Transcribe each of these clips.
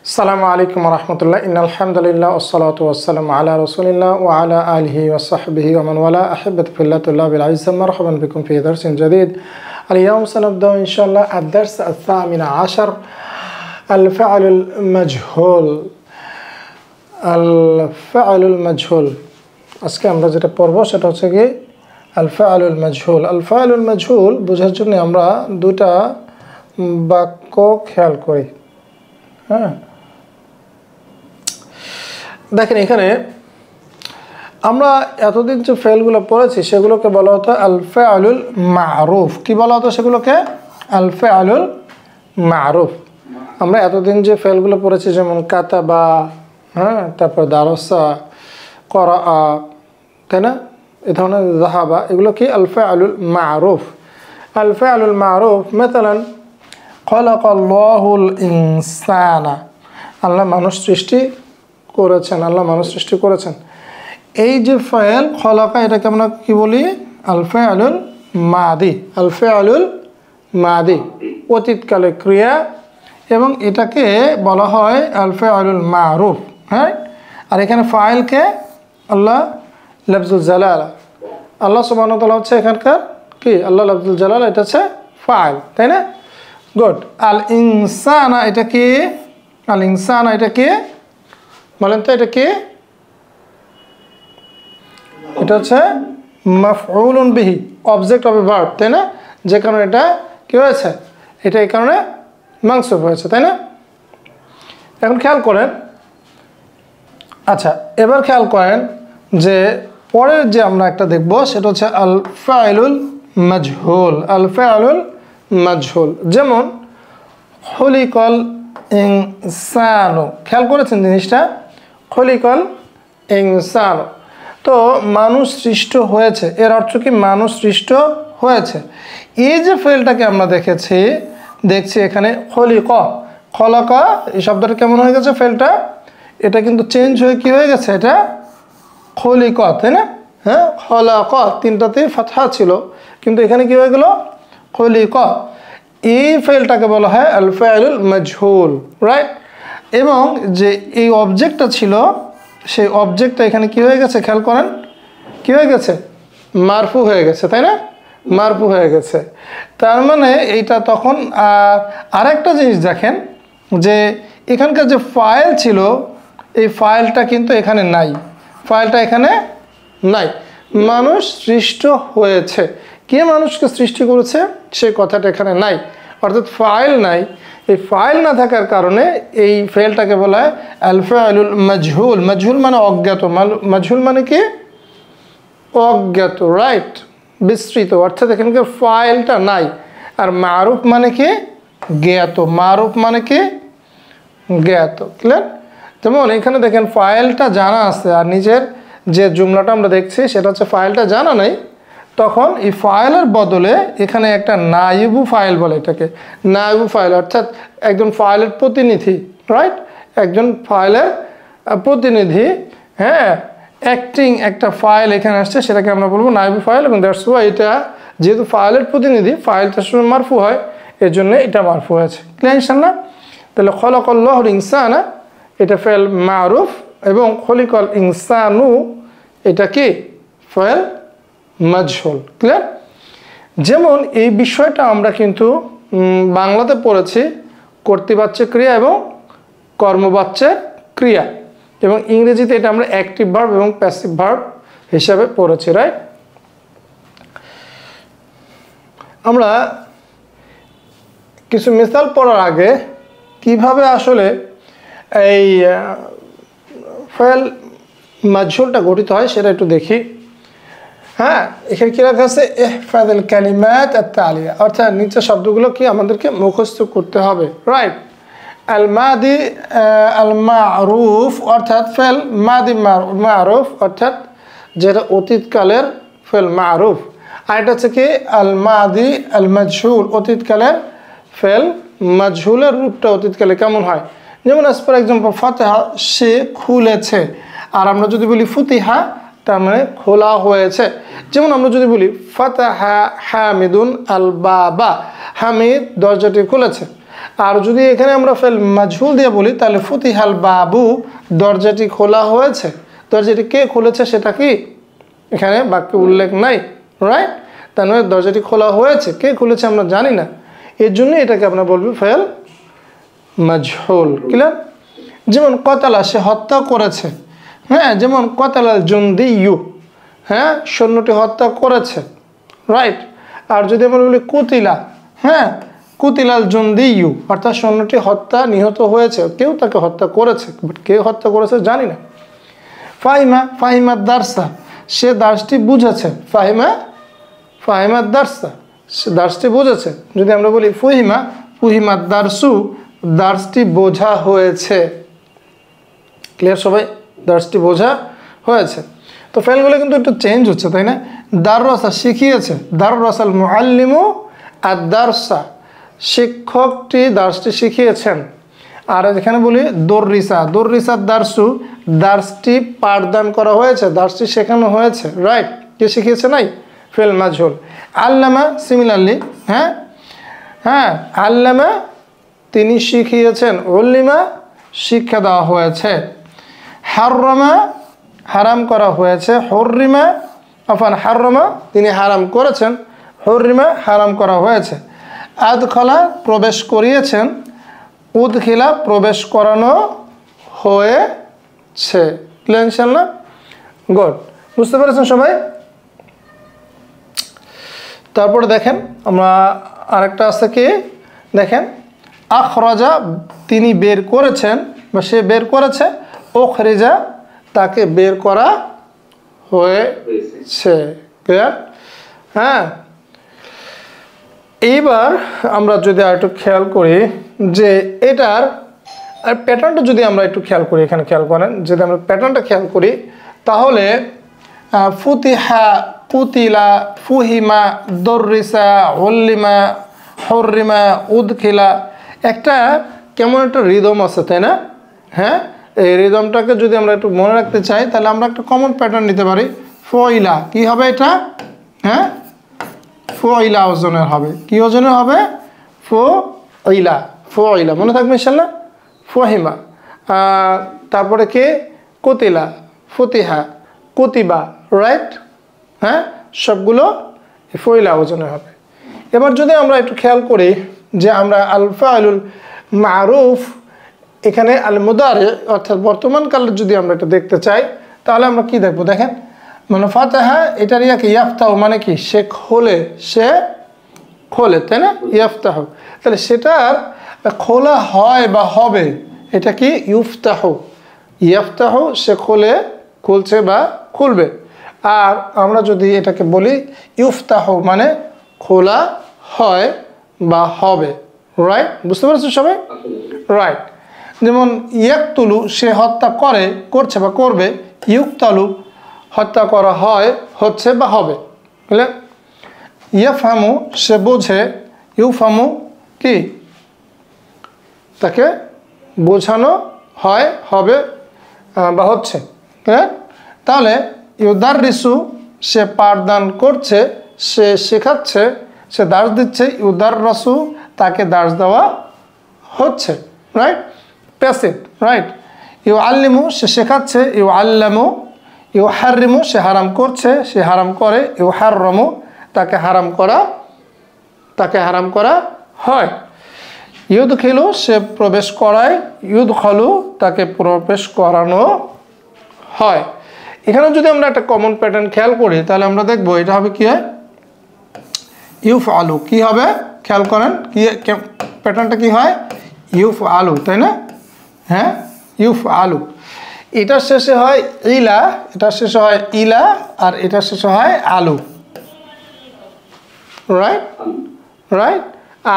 আসসালামু আলাইকুম ওয়া রাহমাতুল্লাহ ইন্নাল হামদুলিল্লাহ ওয়াসসালাতু ওয়াসসালামু আলা রাসূলিল্লাহ ওয়া আলা আলিহি ওয়া সাহবিহি ওয়া মান ওয়ালা আহিব্বাতু ফিল্লাহ তুল্লাবিল আইজ মারহাবান বিকুম ফি দারসিন জাদীদ اليوم سنبدأ إن شاء الله الدرس الثامن عشر الفعل المجهول الفعل المجهول আজকে আমরা যেটা পড়ব সেটা হচ্ছে কি الفعل المجهول الفعل المجهول বোঝার জন্য আমরা দুটো বাক্য খেয়াল করি হ্যাঁ দেখেন এখানে আমরা এতদিন যে ফেলগুলো পড়েছি সেগুলোকে বলা হতো আল ফাআলুল মারুফ কি বলা হতো সেগুলোকে আল ফাআলুল মারুফ আমরা এতদিন যে ফেলগুলো পড়েছি যেমন কাতাবা হ্যাঁ তারপর দারাসা করা তাই না এই ধরনের যাহাবা এগুলো কি আল ফাআলুল মারুফ আল ফাআলুল মারুফ مثلا খালাকাল্লাহুল ইনসানা আল্লাহ মানুষ সৃষ্টি করেছেন আল্লাহ মানুষ সৃষ্টি করেছেন এই যে ফাইল খলাকা এটাকে আমরা কি বলি আল ফাআলুল মাদি আল ফাআলুল মাদি অতীতকালে ক্রিয়া এবং এটাকে বলা হয় আল ফাআলুল মারুফ হ্যাঁ আর এখানে ফাইলকে আল্লাহ লফজুল জালালা আল্লাহ সুবহানাহু ওয়া তাআলা হচ্ছে এখানকার কি আল্লাহ লফজুল জালালা এটা হচ্ছে ফাইল তাই না গুড আল ইনসানা এটা কি আল ইনসানা এটা কি বলেন তো এটা কি এটা হচ্ছে মাফউলুন বিহি অবজেক্ট অফ এ ভার্ব তাই না যে কারণে এটা কি হয়েছে এটা এই কারণে মানসুব হয়েছে তাই না এখন খেয়াল করেন আচ্ছা এবার খেয়াল করেন যে পরের যে আমরা একটা দেখব সেটা হচ্ছে আল ফাইলুল মাজহুল আল ফাইলুল মাজহুল যেমন খুলিকাল ইনসানু খেয়াল করেছেন জিনিসটা খুলিকাল ইনসানু তো মানুষ সৃষ্ট হয়েছে এর অর্থ কি মানুষ সৃষ্ট হয়েছে এই যে ফেলটাকে আমরা দেখছি এখানে খলাকা এই শব্দটা কেমন হয়ে গেছে ফেলটা এটা কিন্তু চেঞ্জ হয়ে কি হয়ে গেছে এটা খলিকা তাই না হ্যাঁ খলাকা তিনটাতেই ফাতহা ছিল কিন্তু এখানে কি হয়ে গেল খলিকা এই ফেলটাকে বলা হয় আল ফাইলুল মাজহুল রাইট এবং যে এই অবজেক্টটা ছিল সেই অবজেক্টটা এখানে কি হয়ে গেছে খেয়াল করেন কি হয়ে গেছে মারফু হয়ে গেছে তাই না মারফু হয়ে গেছে তার মানে এইটা তখন আরেকটা জিনিস দেখেন যে এখানকার যে ফাইল ছিল এই ফাইলটা কিন্তু এখানে নাই ফাইলটা এখানে নাই মানুষ সৃষ্ট হয়েছে কে মানুষকে সৃষ্টি করেছে সেই কথাটা এখানে নাই অর্থাৎ ফাইল নাই এই ফাইল না থাকার কারণে এই ফেলটাকে বলা হয় আল ফাআলুল মাজহুল মাজহুল মানে অজ্ঞাত মাজহুল মানে কি অজ্ঞাত রাইট বিস্তৃত অর্থাৎ এখানকার ফাইলটা নাই আর মারুফ মানে কি জ্ঞাত মারুফ মানে কি জ্ঞাত ক্লিয়ার যেমন এখানে দেখেন ফাইলটা জানা আছে আর নিজের যে জুমলাটা আমরা দেখছি সেটা হচ্ছে ফাইলটা জানা নাই তখন এই ফাইলের বদলে এখানে একটা নাইবু ফাইল বলে এটাকে নাইবু ফাইল অর্থাৎ একজন ফাইলের প্রতিনিধি রাইট একজন ফাইলের প্রতিনিধি হ্যাঁ অ্যাক্টিং একটা ফাইল এখানে আসছে সেটাকে আমরা বলবো নাইবু ফাইল এবং দ্যাটস ওয়াই এটা যেহেতু ফাইলের প্রতিনিধি ফাইলটা সময় মারফু হয় এর জন্য এটা মারফু হয়েছে ক্লিয়ার ইনশাআল্লাহ তাহলে খলাকাল্লাহুল ইনসানা এটা ফেল মারুফ এবং খলিকাল ইনসানু এটা কি ফেল মাজহুল ক্লিয়ার যেমন এই বিষয়টা আমরা কিন্তু বাংলাতে পড়েছি কর্তৃবাচ্যের ক্রিয়া এবং কর্মবাচ্যের ক্রিয়া এবং ইংরেজিতে এটা আমরা অ্যাক্টিভ ভার্ব এবং প্যাসিভ ভার্ব হিসাবে পড়েছি রাইট আমরা কিছু মিসাল পড়ার আগে কিভাবে আসলে এই ফেল মাজহুলটা গঠিত হয় সেটা একটু দেখি হ্যাঁ এখানে কি লেখা আছে ইহফাযুল কালিমাত আত-তালিয়া অর্থাৎ নিচের শব্দগুলো কি আমাদেরকে মুখস্থ করতে হবে রাইট আল মাদি আল মারুফ অর্থাৎ ফেল মাদি মারুফ অর্থাৎ যেটা অতীতকালের ফেল মারুফ আর এটা হচ্ছে কি আল মাদি আল মাজহুল অতীতকালের ফেল মাজহুলের রূপটা অতীতকালে কেমন হয় যেমন অ্যাজ ফর এক্সাম্পল ফাতাহা সে খুলেছে আর আমরা যদি বলি ফুতিহা তার মানে খোলা হয়েছে যেমন আমরা যদি বলি ফাতাহা হামিদুন আল বাবা হামিদ দরজাটি খুলেছে আর যদি এখানে আমরা ফেল মাজহুল দিয়ে বলি তাহলে ফুতিহাল বাবু, দরজাটি খোলা হয়েছে। দরজাটি কে খুলেছে সেটা কি এখানে বাক্যে উল্লেখ নাই, রাইট? তার মানে দরজাটি খোলা হয়েছে, কে খুলেছে আমরা জানি না, এর জন্য এটাকে আমরা বলবো ফেল মাজহুল। ক্লিয়ার? যেমন কতালা, সে হত্যা করেছে। হ্যাঁ, যেমন কতালাল জুন্দিয়ু, হ্যাঁ সৈন্যটি হত্যা করেছে, রাইট? আর যদি আমরা বলি কুতিলা, হ্যাঁ কুতিলাল জুন্দিয়ু, অর্থাৎ সৈন্যটি হত্যা নিহত হয়েছে, কেউ তাকে হত্যা করেছে, বাট কে হত্যা করেছে জানি না। ফাহিমা, ফাহিমা দার্সা, সে দার্সটি বুঝেছে। ফাহিমা, ফাহিমা দার্সা, সে দার্সটি বুঝেছে। যদি আমরা বলি ফুহিমা, ফুহিমা দার্সু, দার্সটি বোঝা হয়েছে। ক্লিয়ার সবাই? দার্সটি বোঝা হয়েছে। তো ফেলগুলো কিন্তু একটু চেঞ্জ হচ্ছে, তাই না? দাররসা, শিখিয়েছে। দাররসাল মুআল্লিমু আদ-দারসা, শিক্ষকটি দার্সটি শিখিয়েছেন। আর এখানে বলি দর্রিসা, দর্রিসা দার্সু, দার্সটি পাঠদান করা হয়েছে, দার্সটি শেখানো হয়েছে, রাইট? কে শিখিয়েছে? নাই, ফেল মাজহুল। আল্লামা, সিমিলারলি, হ্যাঁ হ্যাঁ আল্লামা তিনি শিখিয়েছেন, উল্লিমা শিক্ষা দেওয়া হয়েছে। হাররামা, হারাম করা হয়েছে। হরিমা, আফান হাররামা তিনি হারাম করেছেন, হরিমা হারাম করা হয়েছে। আদখলা, প্রবেশ করিয়েছেন। উদখিলা, প্রবেশ করানো হয়েছে। ক্লিয়ার ইনশাআল্লাহ? গুড, বুঝতে পেরেছেন সবাই? তারপরে দেখেন আমরা আরেকটা আছে কি, দেখেন আখরাজা, তিনি বের করেছেন বা সে বের করেছে। ওখরিজা, তাকে বের করা হয়েছে। ক্লিয়ার? হ্যাঁ, এইবার আমরা যদি আর একটু খেয়াল করি যে এটার প্যাটার্নটা যদি আমরা একটু খেয়াল করি, এখানে খেয়াল করেন, যদি আমরা প্যাটার্নটা খেয়াল করি তাহলে ফুতিহা, কুতিলা, ফুহিমা, দর্রিসা, উল্লিমা, হরিমা, উদখিলা, একটা কেমন একটা রিদম আছে, তাই না? হ্যাঁ, এই রিদমটাকে যদি আমরা একটু মনে রাখতে চাই তাহলে আমরা একটা কমন প্যাটার্ন নিতে পারি। ফইলা, কি হবে এটা? হ্যাঁ, ফইলা ওজনের হবে। কি ওজনের হবে? ফইলা, ফইলা, মনে থাকবে ইনশাআল্লাহ। ফহিমা, তারপরে কে? কুতিলা, ফুতিহা, কুতিবা, রাইট? হ্যাঁ, সবগুলো ফইলা ওজনের হবে। এবার যদি আমরা একটু খেয়াল করি যে আমরা আল ফাইলুল মারুফ, এখানে আল মুদারি অর্থাৎ বর্তমান কালের যদি আমরা এটা দেখতে চাই তাহলে আমরা কি দেখবো? দেখেন মানে ফাতাহা, এটার ইয়াকে ইয়াফতাহু মানে কি? সে খোলে, সে খোলে, তাই না? ইয়াফতাহু, তাহলে সেটার খোলা হয় বা হবে, এটা কি? ইউফতাহু, ইয়াফতাহু, সে খোলে, খুলছে বা খুলবে। আর আমরা যদি এটাকে বলি ইউফতাহু মানে খোলা হয় বা হবে, রাইট? বুঝতে পারছো সবাই? রাইট। যেমন ইয়াকতুলু, সে হত্যা করে, করছে বা করবে। ইউকতালু, হত্যা করা হয়, হচ্ছে বা হবে। বুঝলে? ইয়াফহামু, সে বোঝে। ইউফহামু কি? তাকে বোঝানো হয়, হবে বা হচ্ছে। হ্যাঁ, তাহলে ইউদাররিসু, সে পাঠদান করছে, সে শেখাচ্ছে, সে দার্স দিচ্ছে। ইউদাররাসু, তাকে দার্স দেওয়া হচ্ছে, রাইট? Passive, right? ইউ আল্লিমু, সে শেখাচ্ছে। ইউ আল্লামু। ইউ হারিমু, সে হারাম করছে, সে হারাম করে। ইউ হাররামু, তাকে হারাম করা, তাকে হারাম করা হয়। ইউদখিলু, সে প্রবেশ করায়। ইউদখলু, তাকে প্রবেশ করানো হয়। এখানে যদি আমরা একটা কমন প্যাটার্ন খেয়াল করি তাহলে আমরা দেখবো এটা হবে কি হয়? ইউফআলু, কি হবে? খেয়াল করেন কি প্যাটার্নটা কি হয়? ইউফআলু, তাই না? হ্যাঁ, ইউফআলু। এটার শেষে হয় ইলা, এটার শেষে হয় ইলা, আর এটার শেষে হয় আলু, রাইট? রাইট।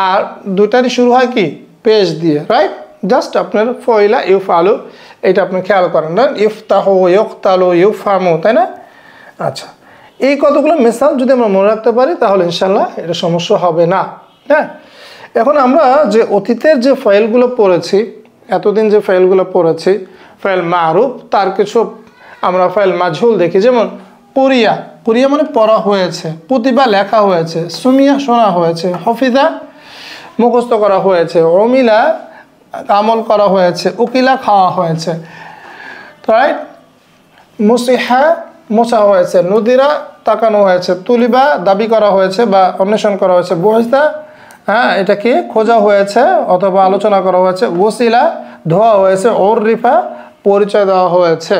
আর দুটারই শুরু হয় কি? পেশ দিয়ে, রাইট? জাস্ট আপনার ফইলা, ইউফআলু, এটা আপনি খেয়াল করেন না? ইফতাহু, ইউকতালু, ইউফহামু, তাই না? আচ্ছা, এই কতগুলো মিসাল যদি আমরা মনে রাখতে পারি তাহলে ইনশাল্লাহ এটা সমস্যা হবে না। হ্যাঁ, এখন আমরা যে অতীতের যে ফাইলগুলো পড়েছি, এতদিন যে ফাইলগুলো পড়েছি, ফাইল মারুফ, তার কিছু আমরা ফাইল মাজহুল দেখি। যেমন কুরিয়া, কুরিয়া মানে পড়া হয়েছে। কুতিবা, লেখা হয়েছে। সুমিয়া, শোনা হয়েছে। হফিজা, মুখস্থ করা হয়েছে, অমিলা আমল করা হয়েছে, উকিলা খাওয়া হয়েছে, রাইট? মুসিহা মোছা হয়েছে, নদীরা তাকানো হয়েছে, তুলিবা দাবি করা হয়েছে বা অন্বেষণ করা হয়েছে, বুঝতা হ্যাঁ এটা কি খোঁজা হয়েছে অথবা আলোচনা করা হয়েছে, ওসিলা ধোয়া হয়েছে, ওর রিফা পরিচয় দেওয়া হয়েছে।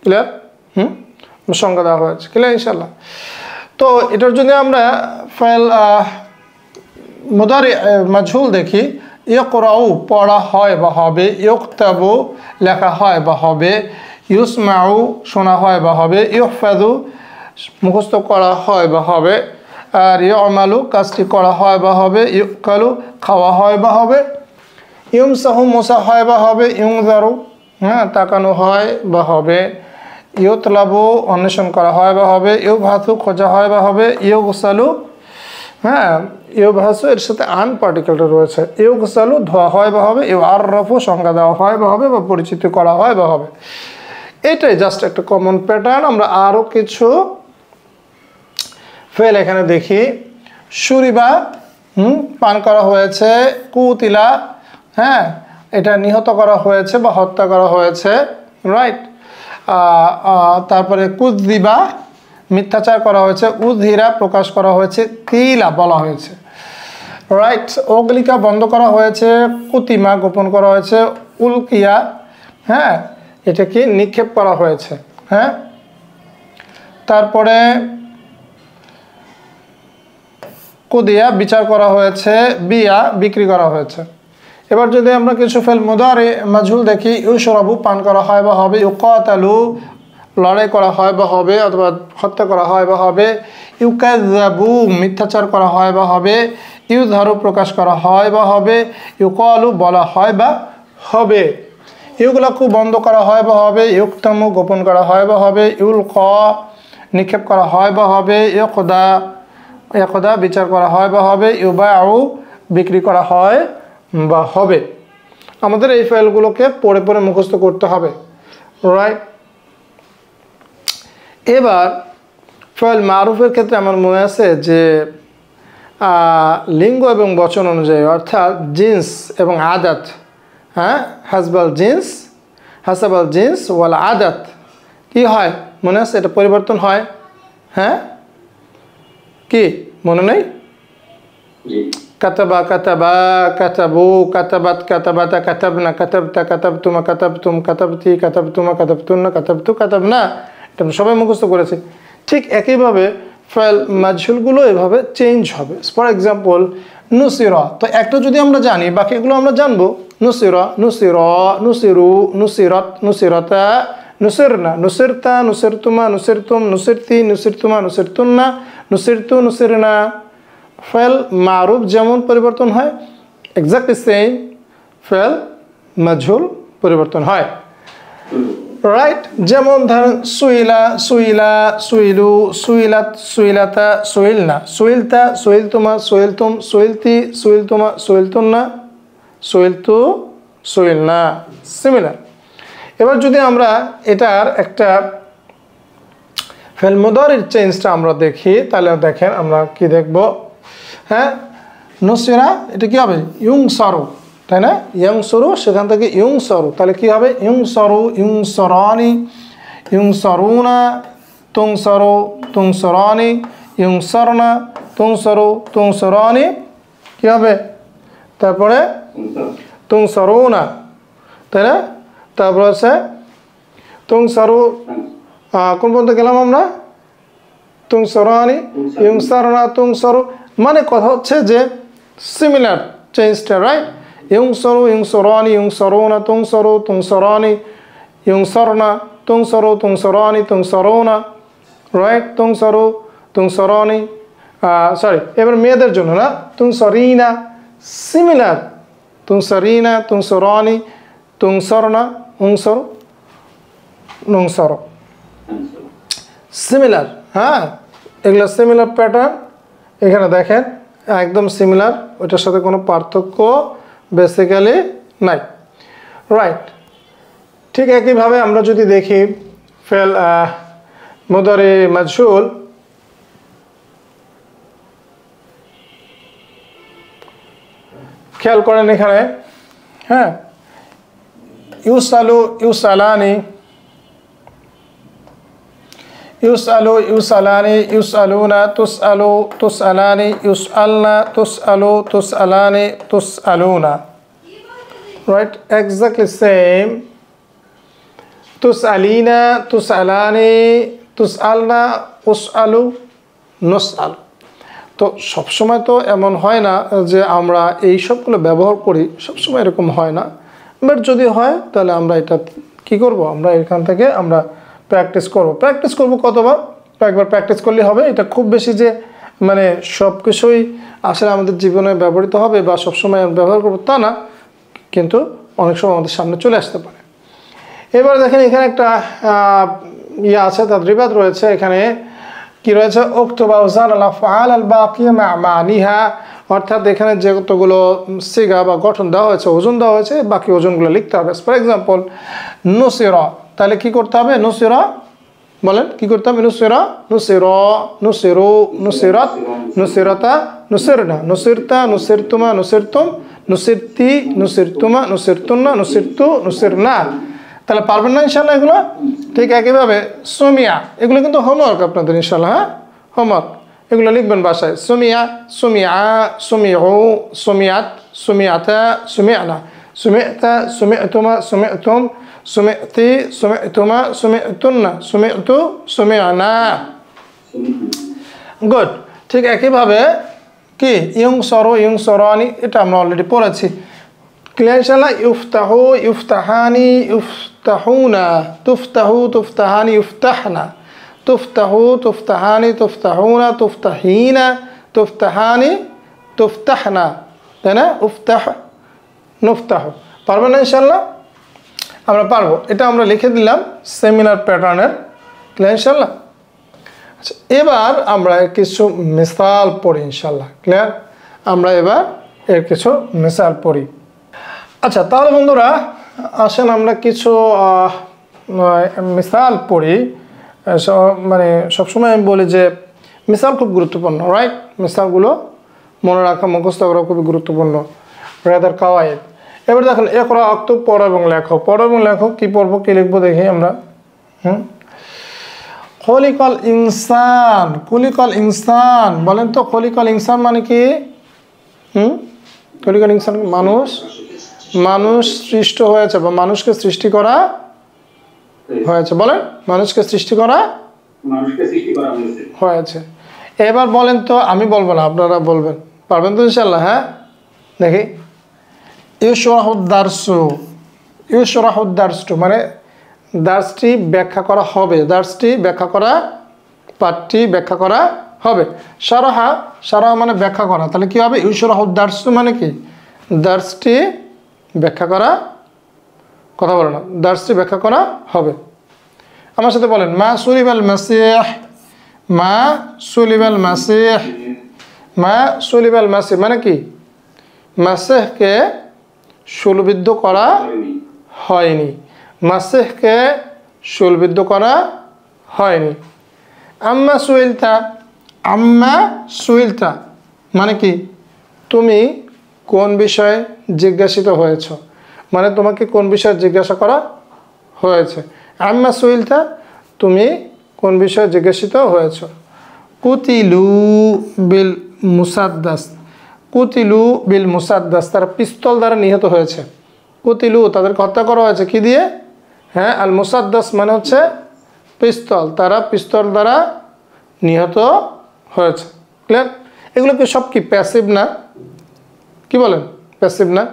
ক্লিয়ার? সংজ্ঞা দেওয়া হয়েছে। ক্লিয়ার ইনশাল্লাহ? তো এটার জন্য আমরা ফাইল মুদারি মাজহুল দেখি, ইকরাউ পড়া হয় বা হবে, ইউকতাবু লেখা হয় বা হবে, ইউসমাউ শোনা হয় বা হবে, ইউহফাযু মুখস্থ করা হয় বা হবে, আর ইউমালু কাজটি করা হয় বা হবে, ইউকালু খাওয়া হয় বা হবে, ইউমসাহু মোছা হয় বা হবে, ইউনজারু হ্যাঁ তাকানো হয় বা হবে, ইউতলাবু অন্বেষণ করা হয় বা হবে, ইউবহাসু খোঁজা হয় বা হবে, ইউগসালু হ্যাঁ ইউবহাসু এর সাথে আন পার্টিকেলটা রয়েছে, ইউগসালু ধোয়া হয় বা হবে, ইউআররাফু সংজ্ঞা দেওয়া হয় বা হবে বা পরিচিত করা হয় বা হবে। এটাই জাস্ট একটা কমন প্যাটার্ন। আমরা আরও কিছু ফেল এখানে দেখি। সুরিবা পান করা হয়েছে, কুতিলা হ্যাঁ এটা নিহত করা হয়েছে বা হত্যা করা হয়েছে, রাইট? তারপরে কুযযিবা মিথ্যাচার করা হয়েছে, উযহিরা প্রকাশ করা হয়েছে, কিলা বলা হয়েছে, রাইট? অগলিকা বন্ধ করা হয়েছে, কুতিমা গোপন করা হয়েছে, উলকিয়া হ্যাঁ এটাকে নিক্ষেপ করা হয়েছে, হ্যাঁ? তারপরে কুদিয়া বিচার করা হয়েছে, বিয়া বিক্রি করা হয়েছে। এবার যদি আমরা কিছু ফেল মুদারি মাজহুল দেখি, ইউশরাবু পান করা হয় বা হবে, ইউকাতালু লড়াই করা হয় বা হবে অথবা হত্যা করা হয় বা হবে, ইউকাযযাবু মিথ্যাচার করা হয় বা হবে, ইউযহারু প্রকাশ করা হয় বা হবে, ইউকালু বলা হয় বা হবে, ইউগলাকু বন্ধ করা হয় বা হবে, ইউকতামু গোপন করা হয় বা হবে, ইউলকা নিক্ষেপ করা হয় বা হবে, ইউকদা বিচার করা হয় বা হবে, ইউবাউ বিক্রি করা হয় বা হবে। আমাদের এই ফাইলগুলোকে পড়ে পড়ে মুখস্থ করতে হবে, রাইট? এবার ফাইল মারুফের ক্ষেত্রে আমার মনে আছে যে লিঙ্গ এবং বচন অনুযায়ী অর্থাৎ জিন্স এবং আদাত, হ্যাঁ হাসবাল জিন্স ওয়াল আদাত কি হয় মনে আছে? এটা পরিবর্তন হয়, হ্যাঁ কি মনে নেই? কাতাবা কাতাবা, কাতাবু, কাতাবাত, কাতাবাতা, কাতাবনা, কাতাবতা, কাতাবতুমা, কাতাবতুম, কাতাবতি, কাতাবতুমা, কাতাবতুন্না, কাতাবতু, কাতাবনা। এটা সবাই মুখস্থ করেছে। ঠিক একইভাবে ফাইল মাজহুলগুলো এভাবে চেঞ্জ হবে। ফর এক্সাম্পল নুসিরা, তো একটা যদি আমরা জানি বাকিগুলো আমরা জানবো। নুসিরা, নুসিরা, নুসিরু, নুসিরাত, নুসিরাতা, নুসিরনা, নুসিরতা, নুসিরতুমা, নুসিরতুম, নুসিরতি, নুসিরতুমা, নুসিরতুন্না, নুসিরতু, নুসিরনা। ফেল মারুফ যেমন পরিবর্তন হয় এক্স্যাক্টলি সেম ফেল মাজহুল পরিবর্তন হয়, রাইট? যেমন ধরেন সুইলা, সুইলা, সুইলু, সুইলাত, সুইলাতা, সুইলনা, সুইলতা, সুইলতুমা, সুইলতুম, সুইলতি, সুইলতুমা, সুইলতুন্না, সুইলতু, সুইলনা, সিমিলার। এবার যদি আমরা এটার একটা ফেল মুদারির চেঞ্জটা আমরা দেখি তাহলে দেখেন আমরা কি দেখব, হ্যাঁ? নুসিরা এটা কি হবে? ইউংসারু, তাই না? ইয়ংসরু সেখান থেকে ইউংসরু, তাহলে কি হবে? ইউংসরু, ইউংসরানি, ইউংসরুনা, তুংসরু, তুংসরানি, ইউংসরনা, তুংসরু, তুংসরানি, কি হবে? তারপরে তুংসরুনা, তাই না? তারপর আছে তুংসরু, কোন পর্যন্ত গেলাম আমরা? তুংসরানি, ইউংসরনা, তুংসরু, মানে কথা হচ্ছে যে সিমিলার চেঞ্জটা, রাইট? ইউংসরু, ইউংসরানি, ইউংসরুনা, তুংসরু, তুংসরানি, ইউংসরনা, তুংসরু, তুংসরানি, তুংসরুনা, রাইট? তুংসরু, তুংসরানি, সরি এবার মেয়েদের জন্য না, তুংসরিনা, সিমিলার, তুংসরিনা, তুংসরানি, তুংসরনা, উংসরু, নুংসরু, সিমিলার, হ্যাঁ এগুলো সিমিলার প্যাটার্ন। এখানে দেখেন একদম সিমিলার, ওইটার সাথে কোনো পার্থক্য বেসিক্যালি নাই, রাইট? ঠিক একইভাবে আমরা যদি দেখি ফেল মুদারি মাজহুল, খেয়াল করেন এখানে, হ্যাঁ, ইউসালু ইউসালানি, ইউসালু ইউসালানি, ইউসালুনা তুসআলু তুসআলানি, ইউসআলনা তুসআলু তুসআলানি, তুসআলুনা, right, exactly same. তুসআলিনা তুসআলানি, তুসআলনা উসআলু নুসআল। তো সবসময় তো এমন হয় না যে আমরা এই সবগুলো ব্যবহার করি, সবসময় এরকম হয় না, বাট যদি হয় তাহলে আমরা এটা কি করব, আমরা এখান থেকে আমরা প্র্যাকটিস করব কতবার, একবার প্র্যাকটিস করলে হবে। এটা খুব বেশি যে মানে সব কিছুই আসলে আমাদের জীবনে ব্যবহৃত হবে বা সবসময় ব্যবহার করবো তা না, কিন্তু অনেক সময় আমাদের সামনে চলে আসতে পারে। এবার দেখেন এখানে একটা ইয়ে আছে, তাদরিবাত রয়েছে। এখানে কি রয়েছে, উকতুব আওজান আল আফআল আল বাকিয়া মা মানিহা, অর্থাৎ এখানে যতগুলো সিগা বা গঠন দেওয়া হয়েছে, ওজন দেওয়া হয়েছে, বাকি ওজনগুলো লিখতে হবে। ফর এক্সাম্পল নুসিরা, তাহলে কি করতে হবে, নুসিরা বলেন কি করতে হবে, নুসিরা নুসিরা, নুসিরু নুসিরাত, নুসিরাতা নুসিরনা, নুসিরতা নুসিরতুমা নুসিরতুম, নুসিরতি নুসিরতুমা নুসিরতুন্না, নুসিরতু নুসিরনা। তাহলে পারবেন না ইনশাল্লাহ এগুলো? ঠিক একইভাবে সুমিয়া, এগুলো কিন্তু হোমওয়ার্ক আপনাদের ইনশাল্লাহ, হ্যাঁ হোমওয়ার্ক, এগুলো লিখবেন বাসায়। সুমিয়া সুমিয়া সুমিউ সুমিয়াত সুমিয়াতা সুমিয়ানা, সুমিয়াতা সুমিয়াতুমা সুমিয়াতুম, সুমিয়াতি সুমিয়াতুমা সুমিয়াতুন্না, সুমিয়াতু সুমিয়ানা। গুড। ঠিক একইভাবে কি ইউংসরু ইউংসরানি, এটা আমরা অলরেডি পড়েছি। ক্লিয়ার ইনশাআল্লাহ? ইফতাহু ইফতাহানি ইফতাহুনা, তুফতাহু তুফতাহানি ইফতাহনা, তুফতাহু তুফতাহানি তুফতাহুনা তুফতাহিনা, তুফতাহানি তুফতাহনা, তাই না? উফতাহ নুফতাহু। পারবেন না ইনশাআল্লাহ? আমরা পারবো, এটা আমরা লিখে দিলাম সেমিনার প্যাটার্নের। ক্লিয়ার ইনশাআল্লাহ? আচ্ছা, এবার আমরা কিছু মিসাল পড়ি ইনশাআল্লাহ। ক্লিয়ার? আমরা এবার এর কিছু মিসাল পড়ি। আচ্ছা, তাহলে বন্ধুরা আসেন আমরা কিছু মিসাল পড়ি। মানে সবসময় আমি বলি যে মিসাল খুব গুরুত্বপূর্ণ, রাইট? মিসালগুলো মনে রাখা, মুখস্থ করা খুবই গুরুত্বপূর্ণ। রেদার কাওয়ায়েদ। এবার দেখেন ইকরা আক্তুব, পড়ো এবং লেখো। পড়ো এবং লেখো, কী পড়বো কী লিখবো দেখি আমরা। খলিকাল ইনসান, খলিকাল ইনসান, বলেন তো খলিকাল ইনসান মানে কি? খলিকাল ইনসান মানুষ, মানুষ সৃষ্ট হয়েছে বা মানুষকে সৃষ্টি করা হয়েছে। বলেন মানুষকে সৃষ্টি করা হয়েছে। এবার বলেন তো, আমি বলবো না, আপনারা বলবেন, পারবেন তো ইনশাল্লাহ? হ্যাঁ, দেখি। ইউশরাহুদ্দারসু, ইউশরাহুদ্দারসু মানে দার্সটি ব্যাখ্যা করা হবে, দার্সটি ব্যাখ্যা করা, পাঠটি ব্যাখ্যা করা হবে। সারাহা, সারাহা মানে ব্যাখ্যা করা, তাহলে কি হবে? ইউশরাহুদ্দারসু মানে কি? দার্সটি ব্যাখ্যা করা, কথা বলে না, দার্সটি ব্যাখ্যা করা হবে। আমার সাথে বলেন, মা সুলিবাল মাসিহ, মা সুলিবাল মাসিহ, মা সুলিবাল মাসিহ মানে কি? মাসিহকে শুলবিদ্ধ করা হয়নি, মাসিহকে শুলবিদ্ধ করা হয়নি। আম্মা সুইলতা, আম্মা সুইলতা মানে কি? তুমি কোন বিষয়ে জিজ্ঞাসিত হয়েছ, মানে তোমাকে কোন বিষয়ে জিজ্ঞাসা করা হয়েছে। আম্মা সুইলতা, তুমি কোন বিষয়ে জিজ্ঞাসিত হয়েছ। কুতিলু বিল মুসাদ্দাস, কুতিলু বিল মুসাদ্দাস, তারা পিস্তল দ্বারা নিহত হয়েছে। কুতিলু, তাদেরকে হত্যা করা হয়েছে কি দিয়ে? হ্যাঁ, আল মুসাদ্দাস মানে হচ্ছে পিস্তল, তারা পিস্তল দ্বারা নিহত হয়েছে। ক্লিয়ার? এগুলো কি সব কি প্যাসিভ না? কি বলেন, প্যাসিভ না?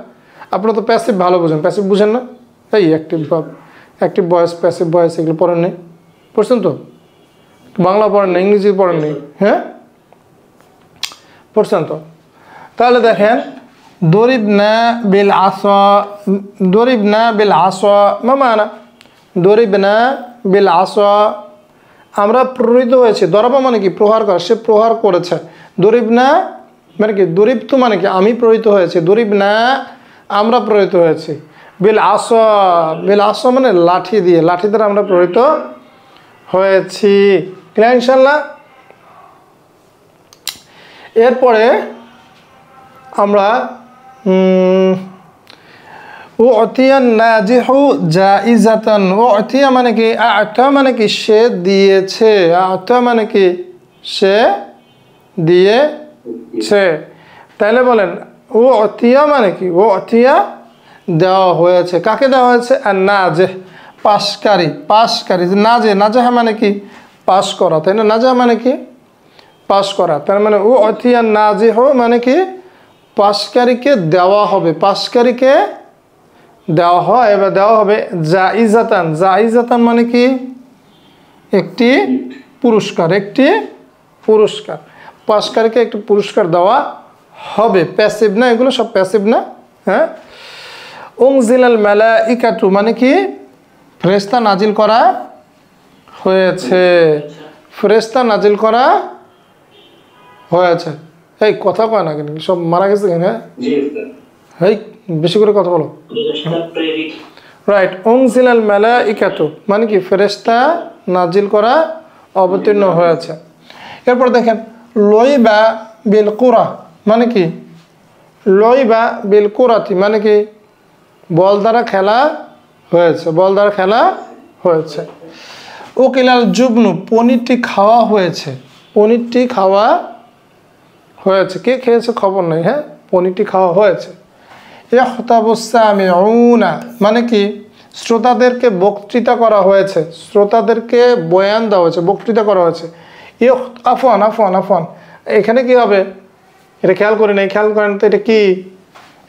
আপনারা তো প্যাসিভ ভালো বোঝেন, প্যাসিভ বুঝেন না? এই অ্যাক্টিভ ভাব, অ্যাক্টিভ ভয়েস, প্যাসিভ ভয়েস, এগুলো পড়েন নেই? পড়ছেন তো? বাংলা পড়েন না, ইংরেজি পড়েন নেই? হ্যাঁ পড়ছেন তো? তাহলে দেখেন, দরিবনা বিল আসা, দরিবনা বিল আসা মা মানা, দরিবনা বিল আসা, আমরা প্রহরিত হয়েছি। দরাবা মানে কি? প্রহার করা, সে প্রহার করেছে। দরিবনা মানে কি? দরিবতু মানে কি? আমি প্রহরিত হয়েছি। দরিবনা আমরা প্রহরিত হয়েছি। বিল আসা, বিল আসা মানে লাঠি দিয়ে, লাঠি দ্বারা আমরা প্রহরিত হয়েছি। ক্লিয়ার ইনশাল্লাহ? এরপরে আমরা উতিয়া নাজিহু জাইজাতান, উতিয়া মানে কি, আতা মানে কি সে দিয়েছে, আতা মানে কি সে দিয়েছে। তাহলে বলেন উতিয়া মানে কি, উতিয়া দেওয়া হয়েছে। কাকে দেওয়া হয়েছে? আর নাজেহ পাশকারী, পাশকারী। নাজেহা মানে কি পাশ করা, তাই না? নাজেহা মানে কি পাশ করা। তার মানে উতিয়া নাজিহ মানে কি পাশকারীকে দেওয়া হবে, পাশকারীকে দেওয়া হয় বা দেওয়া হবে। জাইজাতান, জাইজাতান মানে কি একটি পুরস্কার, একটি পুরস্কার। পাশকারীকে একটি পুরস্কার দেওয়া হবে। প্যাসিভ না, এগুলো সব প্যাসিভ না। হ্যাঁ, উনজিলাল মালাইকাতু মানে কি ফেরেশতা নাজিল করা হয়েছে, ফেরেশতা নাজিল করা হয়েছে। এই কথা কয় না কেন, সব মারা গেছে কেন? এই বেশি করে কথা বলো। রাইট, উনজিলাল মালাইকাতু মানে কি ফেরেশতা নাজিল করা অবতীর্ণ হয়েছে। এরপর দেখেন লইবা বিল কুরা মানে কি, লইবা বিল কুরাতি মানে কি বল দ্বারা খেলা হয়েছে, বল দ্বারা খেলা হয়েছে। উকিলাল জুবনু পনিরটি খাওয়া হয়েছে, পনিরটি খাওয়া হয়েছে। কে খেয়েছে খবর নেই, হ্যাঁ পনিরটি খাওয়া হয়েছে। ইখতাবুস সামিউনা মানে কি শ্রোতাদেরকে বক্তৃতা করা হয়েছে, শ্রোতাদেরকে বয়ান দেওয়া হয়েছে, বক্তৃতা করা হয়েছে। আফওয়ান আফওয়ান আফওয়ান, এখানে কি হবে এটা খেয়াল করি নাই, খেয়াল করেন তো এটা কি,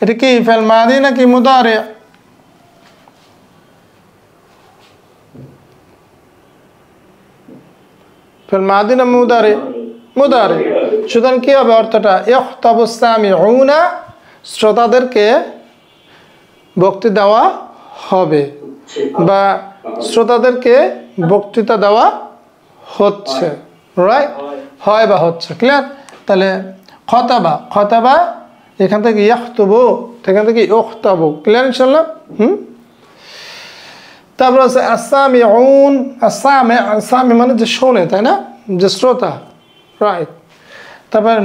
এটা কি ফেল মাদি নাকি মুদারে? ফেল মাদি না মুদারে? মুদারে। সুতরাং কি হবে অর্থটা? ইখতাবুস সামিউনা শ্রোতাদেরকে বক্তৃতা দেওয়া হবে বা শ্রোতাদেরকে বক্তৃতা দেওয়া হচ্ছে, রাইট, হয় বা হচ্ছে। ক্লিয়ার? তাহলে খতাবা, খতাবা এখান থেকে ইয়াখতুবু, এখান থেকে ইখতাবু। ক্লিয়ার ইনশাআল্লাহ? তারপর আছে আসামিউন, আসামি, আসামি মানে যে শোনে, তাই না, যে শ্রোতা, রাইট। তারপর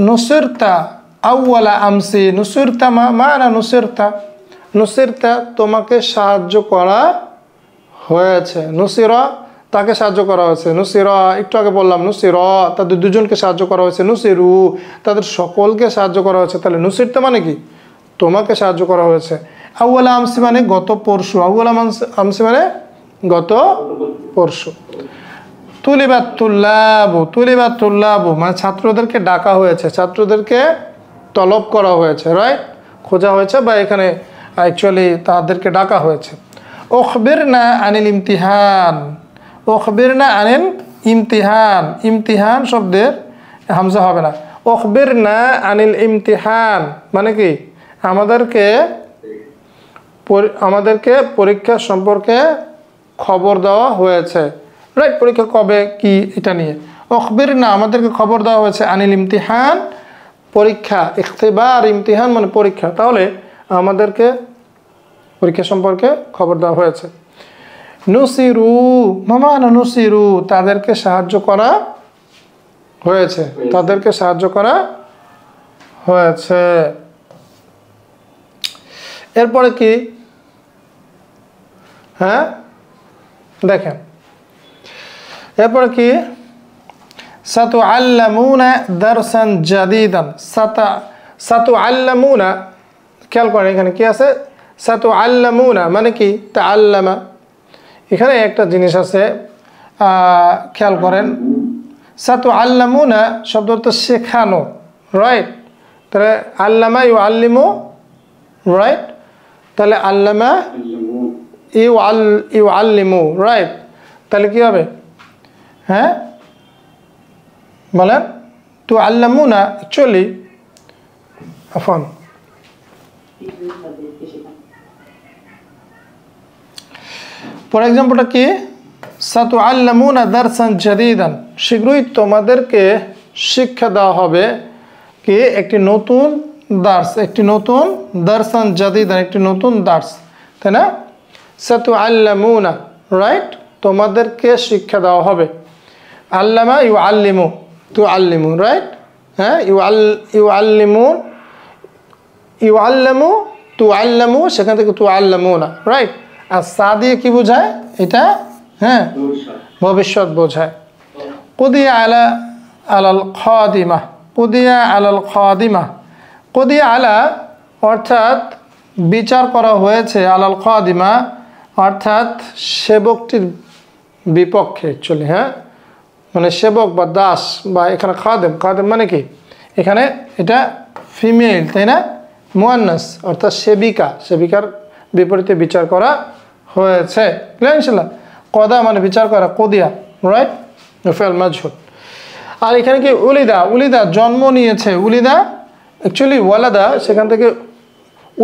নুসিরতা আউয়ালা আমসি, নুসিরতা মানা নুসিরতা, নুসিরতা তোমাকে সাহায্য করা হয়েছে, নুসিরা তাকে সাহায্য করা হয়েছে, নুসিরা একটু আগে বললাম, নুসিরা তাদের দুজনকে সাহায্য করা হয়েছে, নুসিরু তাদের সকলকে সাহায্য করা হয়েছে। তাহলে নুসিরতা মানে কি তোমাকে সাহায্য করা হয়েছে। আউয়ালা আমসি মানে গত পরশু, আউয়ালা আমসি মানে গত পরশু। তুলিবাত তুল্লাবু, তুলিবাত তুল্লাবু মানে ছাত্রদেরকে ডাকা হয়েছে, ছাত্রদেরকে তলব করা হয়েছে, রাইট, খোঁজা হয়েছে বা এখানে অ্যাকচুয়ালি তাদেরকে ডাকা হয়েছে। উখবিরনা আনিল ইমতিহান, উখবিরনা আনিল ইমতিহান, ইমতিহান শব্দের হামজা হবে না। উখবিরনা আনিল ইমতিহান মানে কি আমাদেরকে পরীক্ষা সম্পর্কে খবর দেওয়া হয়েছে, রাইট। পরীক্ষা কবে কি এটা নিয়ে। উখবিরনা আমাদেরকে খবর দেওয়া হয়েছে, আনিল ইমতিহান পরীক্ষা, ইখতিবার ইমতিহান মানে পরীক্ষা, তাহলে আমাদেরকে পরীক্ষা সম্পর্কে খবর দেওয়া হয়েছে। নুসিরু মামানা নুসিরু তাদেরকে সাহায্য করা হয়েছে, তাদেরকে সাহায্য করা হয়েছে। এরপরে কি, হ্যাঁ দেখেন এরপরে কি, সাতুআল্লামুনা দারসান জাদিদান, সাতুআল্লামুনা খেয়াল করেন এখানে কি আছে, সাতুআল্লামুনা মানে কি তাআল্লামা। এখানে একটা জিনিস আছে খেয়াল করেন, সাতুআল্লামুনা শব্দ অর্থ শেখানো, রাইট। তাহলে আল্লামা ইউআল্লিমু, রাইট। তাহলে আল্লামা ইউআল্লিমু, রাইট। তাহলে কি হবে, হ্যাঁ বলেন, তো আল্লামুনা অ্যাকচুয়ালি আফান ফর এক্সাম্পলটা কি, সাতুআল্লামুনা দারসান জাদিদান শীঘ্রই তোমাদেরকে শিক্ষা দেওয়া হবে কি একটি নতুন দার্স, একটি নতুন দারসান জাদিদান একটি নতুন দার্স, তাই না। সাতুআল্লামুনা, রাইট, তোমাদেরকে শিক্ষা দেওয়া হবে। আল্লামা ইউআল্লিমু, তুআল্লিমু, রাইট, হ্যাঁ ইউআল্লিমুন, ইউআল্লামু তুআল্লামু, সেখান থেকে তুআল্লামুনা, রাইট। আর সা দিয়ে কি বোঝায়? এটা হ্যাঁ ভবিষ্যৎ বোঝায়। কুদিয়া আলা আলাল খাদিমা, কুদিয়া আলাল খাদিমা, কুদিয়া আলা অর্থাৎ বিচার করা হয়েছে, আলাল খাদিমা অর্থাৎ সেবকটির বিপক্ষে অ্যাকচুয়ালি, হ্যাঁ মানে সেবক বা দাস, বা এখানে খাদেম, খাদেম মানে কি এখানে এটা ফিমেল তাই না, মুয়ান্নাস অর্থাৎ সেবিকা, সেবিকার বিপরীতে বিচার করা হয়েছে। ক্লিয়ার ইনশাআল্লাহ। কদা মানে বিচার করা, কদিয়া, রাইট, ফেল মাজহুর। আর এখানে কি উলিদা, উলিদা জন্ম নিয়েছে, উলিদা অ্যাকচুয়ালি ওয়ালাদা, সেখান থেকে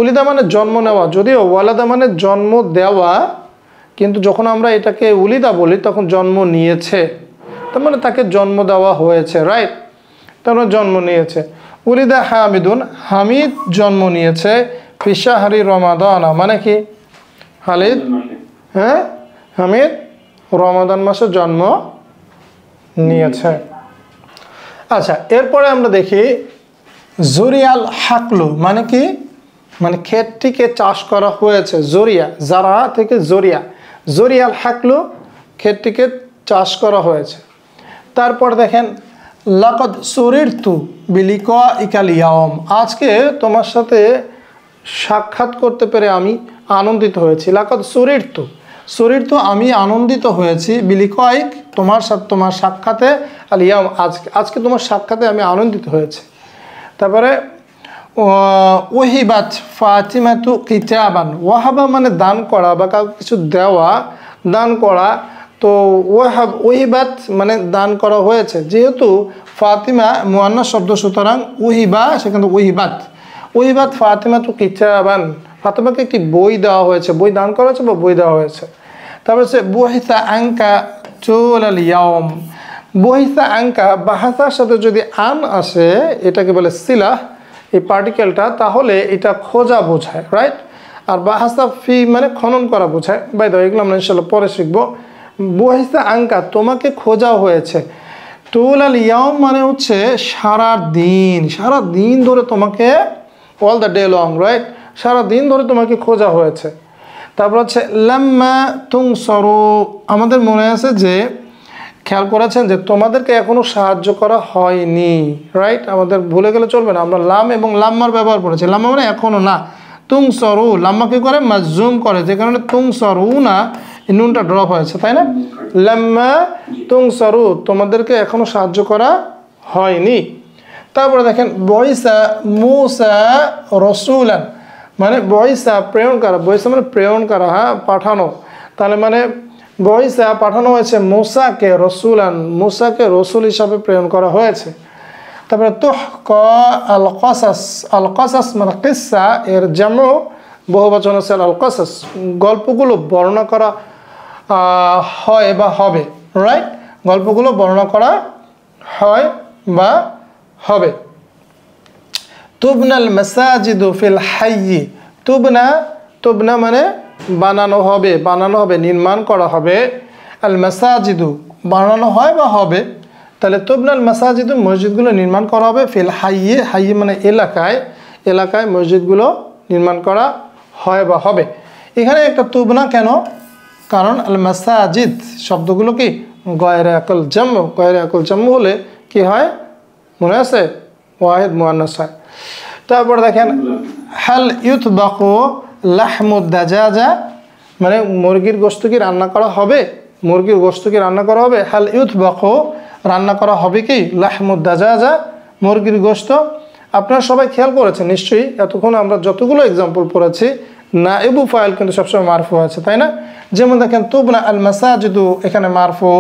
উলিদা মানে জন্ম নেওয়া, যদিও ওয়ালাদা মানে জন্ম দেওয়া, কিন্তু যখন আমরা এটাকে উলিদা বলি তখন জন্ম নিয়েছে, তার মানে তাকে জন্ম দেওয়া হয়েছে, রাইট, তার মানে জন্ম নিয়েছে। উলিদা হামিদুন, হামিদ জন্ম নিয়েছে ফি শাহরি রমাদান, মানে কি হালিদ, হ্যাঁ হামিদ রমাদান মাসে জন্ম নিয়েছে। আচ্ছা, এরপরে আমরা দেখি জুরিয়াল হাকলু মানে কি, মানে ক্ষেতটিকে চাষ করা হয়েছে, জরিয়া, জারা থেকে জরিয়া, জরিয়াল হাকলু ক্ষেতটিকে চাষ করা হয়েছে। তারপর দেখেন লাকাদ সুরিরতু বিলিকা ইকাল ইয়াউম, আজকে তোমার সাথে সাক্ষাৎ করতে পেরে আমি আনন্দিত হয়েছি। লাকাদ সুরিরতু, সুরিরতু আমি আনন্দিত হয়েছি, বিলিকাইক তোমার সাথে, তোমার সাক্ষাতে, আল ইয়াউম আজকে, আজকে তোমার সাক্ষাতে আমি আনন্দিত হয়েছি। তারপরে ওহিবাত ফাতিমাতু কিতাবান, ওয়াহাবা মানে দান করা বা কাউকে কিছু দেওয়া, দান করা, তো ওহিবাত মানে দান করা হয়েছে, যেহেতু ফাতিমা মুয়ান্নাস শব্দ সুতরাং ওহিবা, সেখানে ওহিবাত, ওহিবাত ফাতিমাতু কিতাবান, ফাতিমাকে একটি বই দেওয়া হয়েছে, বই দান করা হয়েছে বা বই দেওয়া হয়েছে। তারপর হচ্ছে বুহিসা আঙ্কা চুলাল ইয়াউম, বহিসা আঙ্কা, বাহাসার সাথে যদি আন আসে এটাকে বলে সিলা, এই পার্টিকেলটা, তাহলে এটা খোঁজা বোঝায়, রাইট। আর বাহাসা ফি মানে খনন করা বোঝায়। বাই দাও এগুলো আমরা ইনশাল্লাহ পরে শিখবো। বহিসা আঙ্কা তোমাকে খোঁজা হয়েছে, তুলাল ইয়াউম মানে হচ্ছে সারা দিন, সারা দিন ধরে তোমাকে, all the day long, right, সারা দিন ধরে তোমাকে খোঁজা হয়েছে। তারপর হচ্ছে লাম্মা তুনসরু, আমাদের মনে আছে যে খেয়াল করেছেন যে তোমাদেরকে এখনো সাহায্য করা হয়নি, রাইট, আমাদের ভুলে গেলে চলবে না, আমরা লাম এবং লাম্মার ব্যবহার করেছি। লাম্মা মানে এখনো না, তুনসরু লাম্মা কি করে মাজুম করে, যে কারণে তুনসরু না নুনটা ড্রপ হয়েছে, তাই না, লাম্মা তুনসরু তোমাদেরকে এখনো সাহায্য করা হয়নি। তারপরে দেখেন বয়সা মুসা রসুলান, মানে বয়সা প্রেরণ করা, বয়সা মানে প্রেরণ করা, হ্যাঁ পাঠানো, তাহলে মানে বয়সা পাঠানো হয়েছে মুসাকে রসুলান, মুসাকে রসুল হিসাবে প্রেরণ করা হয়েছে। তারপরে তুহকা আল কসাস, আল কসাস মানে কিসা, এর জামু বহুবচন আছে আল কসাস, গল্পগুলো বর্ণনা করা হয় বা হবে, রাইট, গল্পগুলো বর্ণনা করা হয় বা হবে। তুবনাল মাসাজিদু ফিল হাইয়ি, তুবনা, তুবনা মানে বানানো হবে, বানানো হবে, নির্মাণ করা হবে, আল মাসাজিদু বানানো হয় বা হবে, তাহলে তুবনাল মাসাজিদু মসজিদগুলো নির্মাণ করা হবে, ফিল হাইয়ি, হাইয়ি মানে এলাকায়, এলাকায় মসজিদগুলো নির্মাণ করা হয় বা হবে। এখানে একটা তুবনা কেন, কারণ আল মাসাজিদ শব্দগুলো কি গয়রে আকল জাম্মু, গয়রে আকল জাম্মু হলে কি হয় মনে আছে, ওয়াহিদ মুয়ান্নাস হয়। তারপর দেখেন হাল ইউতবাকু লাহমুদ দাজাজা, মানে মুরগির গোশত কি রান্না করা হবে, মুরগির গোশত কি রান্না করা হবে, হাল ইউতবাকু রান্না করা হবে কি লাহমুদ দাজাজা, মুরগির গোশত। আপনারা সবাই খেয়াল করেছেন নিশ্চয়ই, এতক্ষণ আমরা যতগুলো এক্সাম্পল পড়েছি নাইবু ফাইল কিন্তু সবসময় মারফু আছে, তাই না, যেমন দেখেন তুবনা আল মাসাজিদু এখানে মারফু,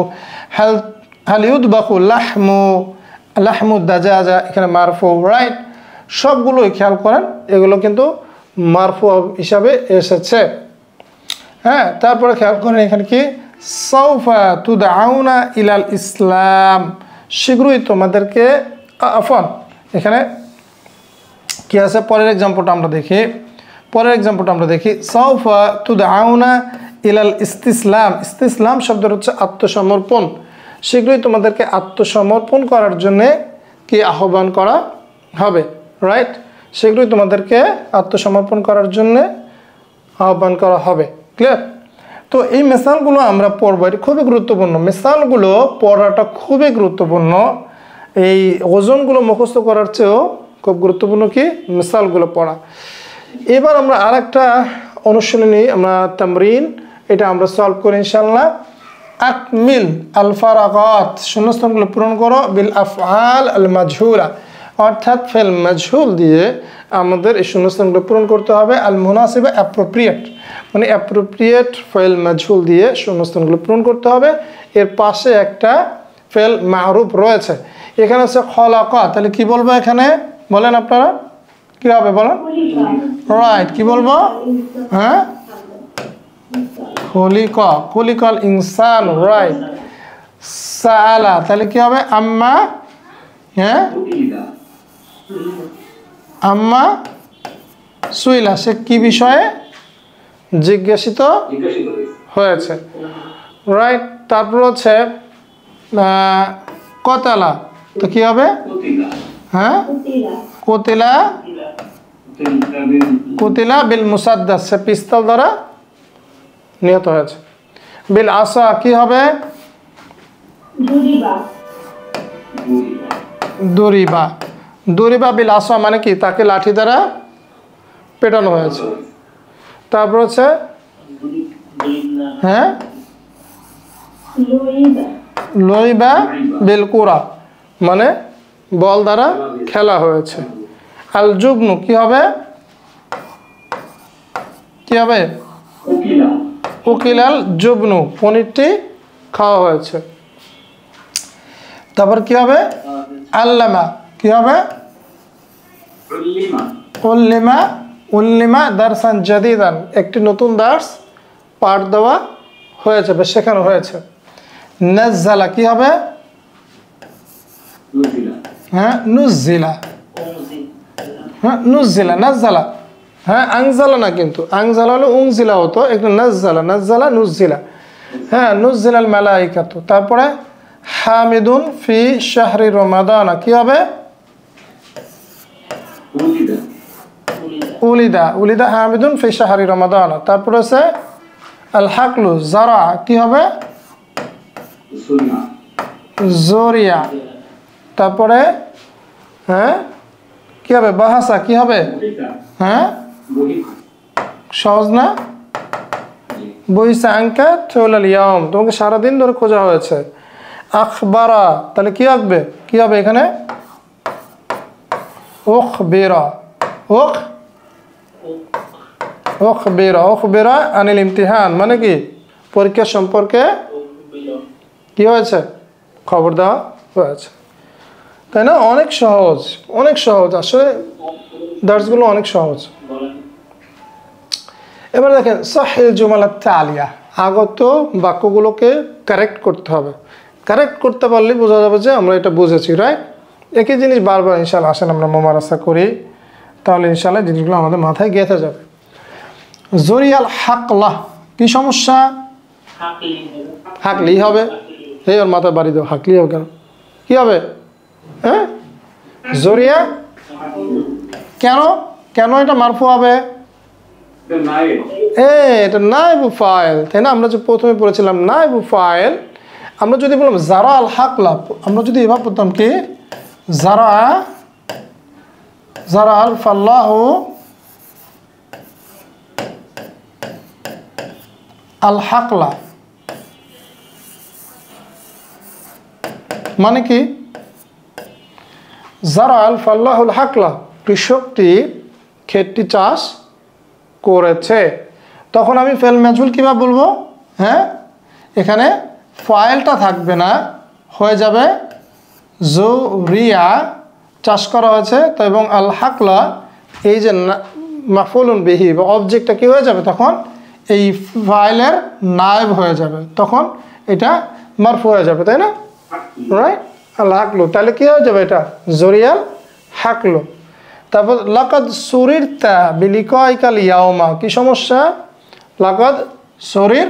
হাল হাল ইউতবাকু লাহমু, লাহমুদ দাজাজা এখানে মারফু, রাইট, সবগুলোই খেয়াল করেন এগুলো কিন্তু মারফু হিসাবে এসেছে, হ্যাঁ। তারপরে খেয়াল করেন এখানে কি সাউফা তুদআউনা ইলাল ইসলাম, শীঘ্রই তোমাদেরকে, আফওয়ান এখানে কি আছে পরের এক্সাম্পলটা আমরা দেখি, পরের এক্সাম্পলটা আমরা দেখি সাউফা তুদআউনা ইলাল ইস্তিসলাম, ইস্তিসলাম শব্দটা হচ্ছে আত্মসমর্পণ, শীঘ্রই তোমাদেরকে আত্মসমর্পণ করার জন্যে কি আহ্বান করা হবে, রাইট, সেগুলোই তোমাদেরকে আত্মসমর্পণ করার জন্য আহ্বান করা হবে। ক্লিয়ার? তো এই মিসালগুলো আমরা পড়বো, এটা খুবই গুরুত্বপূর্ণ। মিসালগুলো পড়াটা খুবই গুরুত্বপূর্ণ। এই ওজনগুলো মুখস্থ করার চেয়েও খুব গুরুত্বপূর্ণ কি মিসালগুলো পড়া। এবার আমরা আরেকটা অনুশীলনী, আমরা তামরিন, এটা আমরা সলভ করি ইনশাআল্লাহ। আকমিল আল ফারাগাত, শূন্যস্থানগুলো পূরণ করো বিল আফআল আল মাজহুলা, অর্থাৎ ফেল মাজহুল দিয়ে আমাদের এই শূন্যস্থানগুলো পূরণ করতে হবে। আল মুনাসিবা, অ্যাপ্রোপ্রিয়েট, মানে অ্যাপ্রোপ্রিয়েট ফেল মাজহুল দিয়ে শূন্যস্থানগুলো পূরণ করতে হবে। এর পাশে একটা ফেল মারুফ রয়েছে, এখানে হচ্ছে খলাকা, তাহলে কি বলবো এখানে বলেন আপনারা, কি হবে বলেন? রাইট, কি বলবো? হ্যাঁ, খলিকা, খলিকাল ইনসান, রাইট। সাআলা, তাহলে কি হবে? আম্মা, হ্যাঁ, আম্মা সুইলা, সে কি বিষয়ে জিজ্ঞাসিত হয়েছে, রাইট। তারপর হচ্ছে কতালা, তো কি হবে? হ্যাঁ, কুতিলা, কুতিলা বিল মুসাদ্দাস, সে পিস্তল দ্বারা নিহত হয়েছে। বিল আসা, কি হবে? দুরিবা, দুরিবা বিল আসা, মানে কি তাকে লাঠি দ্বারা পেটানো হয়েছে। তারপর হচ্ছে হ্যাঁ, লইবা বিল কুরা, মানে বল দ্বারা খেলা হয়েছে। আল জুবনু, কি হবে? কি হবে? উকিলাল জুবনু, পনিরটি খাওয়া হয়েছে। তারপর কি হবে? আল্লামা, কি হবে? উল্লিমা, উল্লিমা দারসান জাদিদান, একটি নতুন দার্স পাঠ দেওয়া হয়েছে বা শেখানো হয়েছে। নাজ্জালা, কি হবে? হ্যাঁ, নুজিলা, হ্যাঁ নুজিলা, নাজ্জালা, হ্যাঁ আংজালা না, কিন্তু আংজালা হলো উংজিলা হতো, একটু নাজ্জালা, নাজ্জালা নুজিলা, হ্যাঁ নুজিলাল মালাইকাতু। তারপরে হামিদুন ফি শাহরি রমাদানা, কি হবে? উলিদা, উলিদা হামিদুন ফি শাহরি রমাদানা। তারপরে আছে আল হাকলু জারা, কি হবে? জরিয়া। তারপরে হ্যাঁ, কি হবে? বাহাসা, কি হবে? হ্যাঁ, সহজ না? বইসা আঙ্কা থৌলাল ইয়াম, তোমাকে সারাদিন ধরে খোঁজা হয়েছে। আখবারা, তাহলে কি আসবে? কি হবে এখানে? উখবিরা, উখবিরা, উখবিরা আনিল ইমতিহান, মানে কি পরীক্ষা সম্পর্কে কি হয়েছে? খবর দেওয়া হয়েছে, তাই না? অনেক সহজ, অনেক সহজ, আসলে দার্সগুলো অনেক সহজ। এবার দেখেন সাহিল জুমালাত তালিয়া, আগত বাক্যগুলোকে কারেক্ট করতে হবে। কারেক্ট করতে পারলে বোঝা যাবে যে আমরা এটা বুঝেছি, রাইট? একই জিনিস বারবার ইনশাল্লাহ আসেন আমরা মোমারাসা করি, তাহলে ইনশাল্লাহ জিনিসগুলো আমাদের মাথায় গেঁথে যাবে। জরিয়াল হাকলা, কি সমস্যা? হাকলি হবে, এই ওর মাথায় বাড়ি দেবো, হাকলি হবে কেন? কি হবে? হ্যাঁ, জরিয়া, কেন কেন এটা মারফু হবে? এটা নাইবু ফাইল, তাই না? আমরা যে প্রথমে পড়েছিলাম নাইবু ফাইল, আমরা যদি বললাম জারা আল হাকলা, আমরা যদি এভাবে বলতাম কি জারা, জারা আল ফাল্লাহু আল হাকলা, মানে কি জারা আল ফাল্লাহুল হাকলা, কৃষকটি ক্ষেতটি চাষ করেছে। তখন আমি ফেল মাজহুল কিভাবে বলবো? হ্যাঁ, এখানে ফাইলটা থাকবে না, হয়ে যাবে জুরিয়া, চাষ করা হয়েছে তো, এবং আল হাকলা এই যে মাফউলুন বিহি বা অবজেক্টটা কি হয়ে যাবে? তখন এই ফাইলের নায়েব হয়ে যাবে, তখন এটা মারফু হয়ে যাবে, তাই না? রাইট, আল হাকলু, তাহলে কি হয়ে যাবে? এটা জরিয়াল হাকলু। তারপর লাকাদ সুরিরতা বিলিকাইকাল ইয়াউমা, কি সমস্যা? লাকাদ শরীর,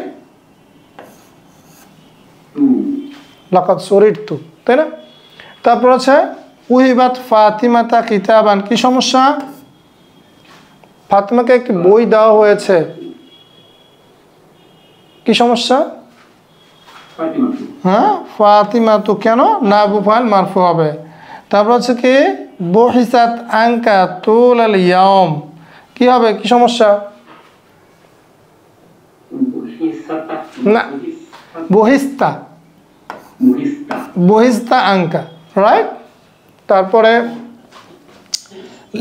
লাকাদ সুরিরতু, তাই না? তারপর আছে উহিবাত ফাতিমাতা কিতাবান, কি সমস্যা? ফাতেমাকে একটি বই দেওয়া হয়েছে, কি সমস্যা? হ্যাঁ, ফাতিমাতু কেন নাইবু ফাইল মারফু হবে। তারপর হচ্ছে কি বহিসাত আনকা তুলাল ইয়াউম, কি হবে, কি সমস্যা? না, বহিস্তা, বহিস্তা আনকা, রাইট। তারপরে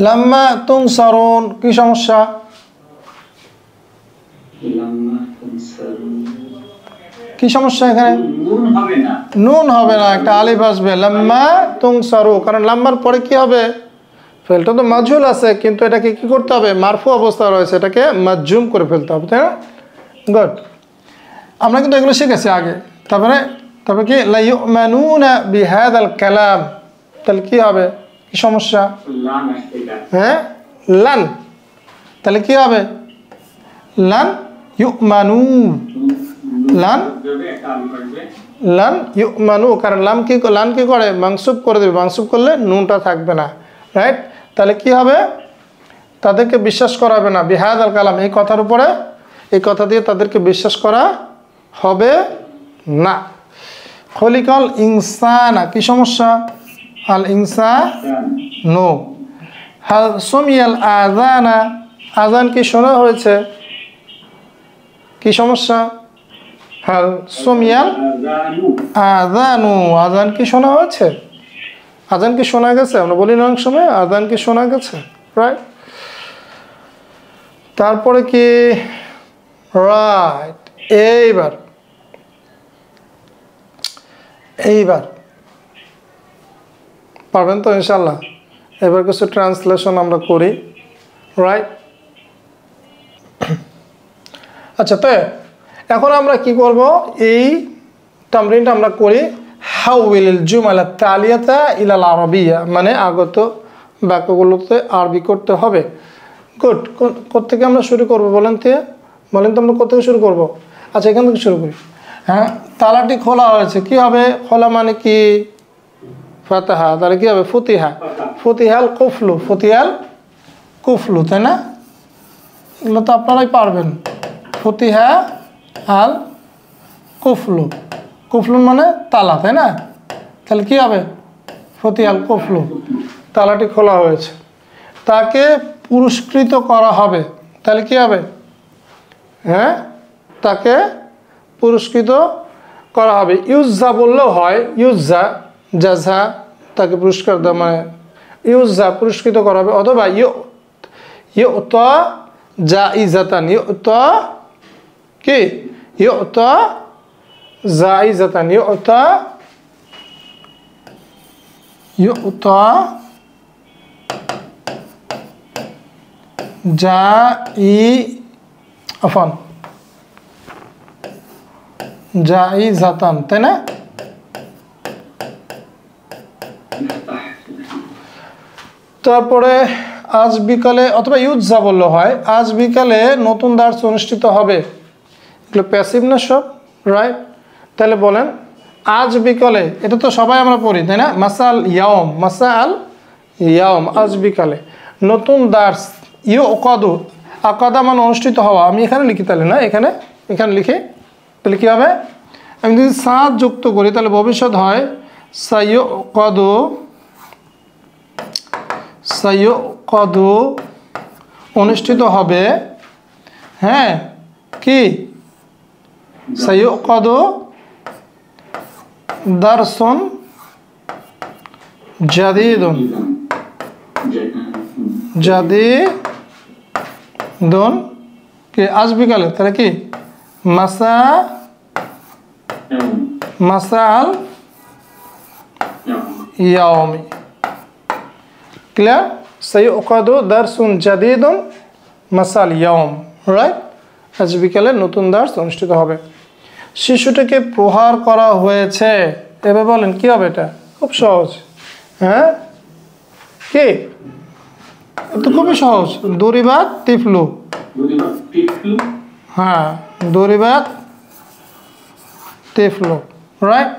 লাম্মা তুনসারুন, কি সমস্যা? কি সমস্যা এখানে? নুন হবে না, একটা আলিফ আসবে। লাম্মা তুনসারু, কারণ লাম্মার পরে কি হবে? ফেলটা তো মাজহুল আছে, কিন্তু এটাকে কি করতে হবে? মারফু অবস্থা রয়েছে, এটাকে মাজজুম করে ফেলতে হবে, তাই না? গুড, আমরা কিন্তু এগুলো শিখেছি আগে। তারপরে কি লা ইউমানুনা বিহাদাল কালাম, তাহলে কি হবে, কি সমস্যা? হ্যাঁ, লান, তাহলে কি হবে? লান ইউমানু, লান লান ইউমানু, কারণ লান কি করে? মানসুব করে দেবে, মানসুব করলে নুনটা থাকবে না, রাইট। তাহলে কি হবে? তাদেরকে বিশ্বাস করাবে না বিহাদাল কালাম, এই কথার উপরে, এই কথা দিয়ে তাদেরকে বিশ্বাস করা হবে না। খলিকাল ইনসানা, কি সমস্যা? আল ইনসানু। হাল সুমিয়াল আযানা, আযান কি শোনা হয়েছে, কি সমস্যা? হাল সুমিয়াল আযানু, আযান কি শোনা হয়েছে? আযান কি শোনা গেছে? আমরা বলি না অনেক সময় আযান কি শোনা গেছে, রাইট। তারপরে কি, রাইট। এইবার পারবেন তো ইনশাল্লাহ। এবার কিছু ট্রান্সলেশন আমরা করি, রাইট। আচ্ছা, তো এখন আমরা কি করব? এই তামরিনটা আমরা করি। হাউইল জুমালা তালিয়াতা ইলাল আরবিয়া, মানে আগত বাক্যগুলোতে আরবি করতে হবে। গুড, কোত্থেকে আমরা শুরু করব বলেন তো? আমরা কোত্থেকে শুরু করব? আচ্ছা, এখান থেকে শুরু করি। হ্যাঁ, তালাটি খোলা হয়েছে, কি হবে? খোলা মানে কি? ফাতাহা, তাহলে কি হবে? ফুতিহা, ফুতিহাল কুফলু, ফুতিহাল কুফলু, তাই না? এগুলো তো আপনারাই পারবেন। ফুতিহা আল কুফলু, কুফলু মানে তালা, তাই না? তাহলে কি হবে? ফুতিহাল কুফলু, তালাটি খোলা হয়েছে। তাকে পুরস্কৃত করা হবে, তাহলে কি হবে? হ্যাঁ, তাকে পুরস্কৃত করা হবে। ইউজা বললেও হয়, ইউজা জাজা, তাকে পুরস্কার দেওয়া, মানে ইউজা পুরস্কৃত করা হবে। অথবা ইউতা জাইজাতান, ইউতা কি? ইউতা জাইজাতান, ইউতা জাইজাতান, তাই না? তারপরে আজ বিকালে, অথবা ইউজা বললে হয়, আজ বিকালে নতুন দার্স অনুষ্ঠিত হবে। এগুলো প্যাসিভ না সব, রাইট। তাহলে বলেন আজ বিকালে, এটা তো সবাই আমরা পড়ি, তাই না? মাসাল ইয়াওম, মাসাল ইয়াওম, আজ বিকালে নতুন দার্স। ইউকাদু, আকাদা মানে অনুষ্ঠিত হওয়া। আমি এখানে লিখি, তাহলে না, এখানে লিখি, তাহলে কি হবে? আমি যদি সাত যুক্ত করি তাহলে ভবিষ্যৎ হয় সাইয়ুকাদু, অনুষ্ঠিত হবে। হ্যাঁ, কি? সাইয়ুকাদু দারসুন জাদিদুন, জাদিদুন কি? আজ বিকালে, তাহলে কি? মাসাল ইয়াওমি, ক্লিয়ার? সাইয়ুকাদু দারসুন জাদিদুন মাসাল ইয়াওম, রাইট। আজ বিকালে নতুন দার্স অনুষ্ঠিত হবে। শিশুটিকে প্রহার করা হয়েছে, এবার বলেন কি হবে? এটা খুব সহজ। হ্যাঁ, কি? এটা খুবই সহজ। দরিবাত তিফলু, হ্যাঁ, দরিবাত তিফলু, রাইট।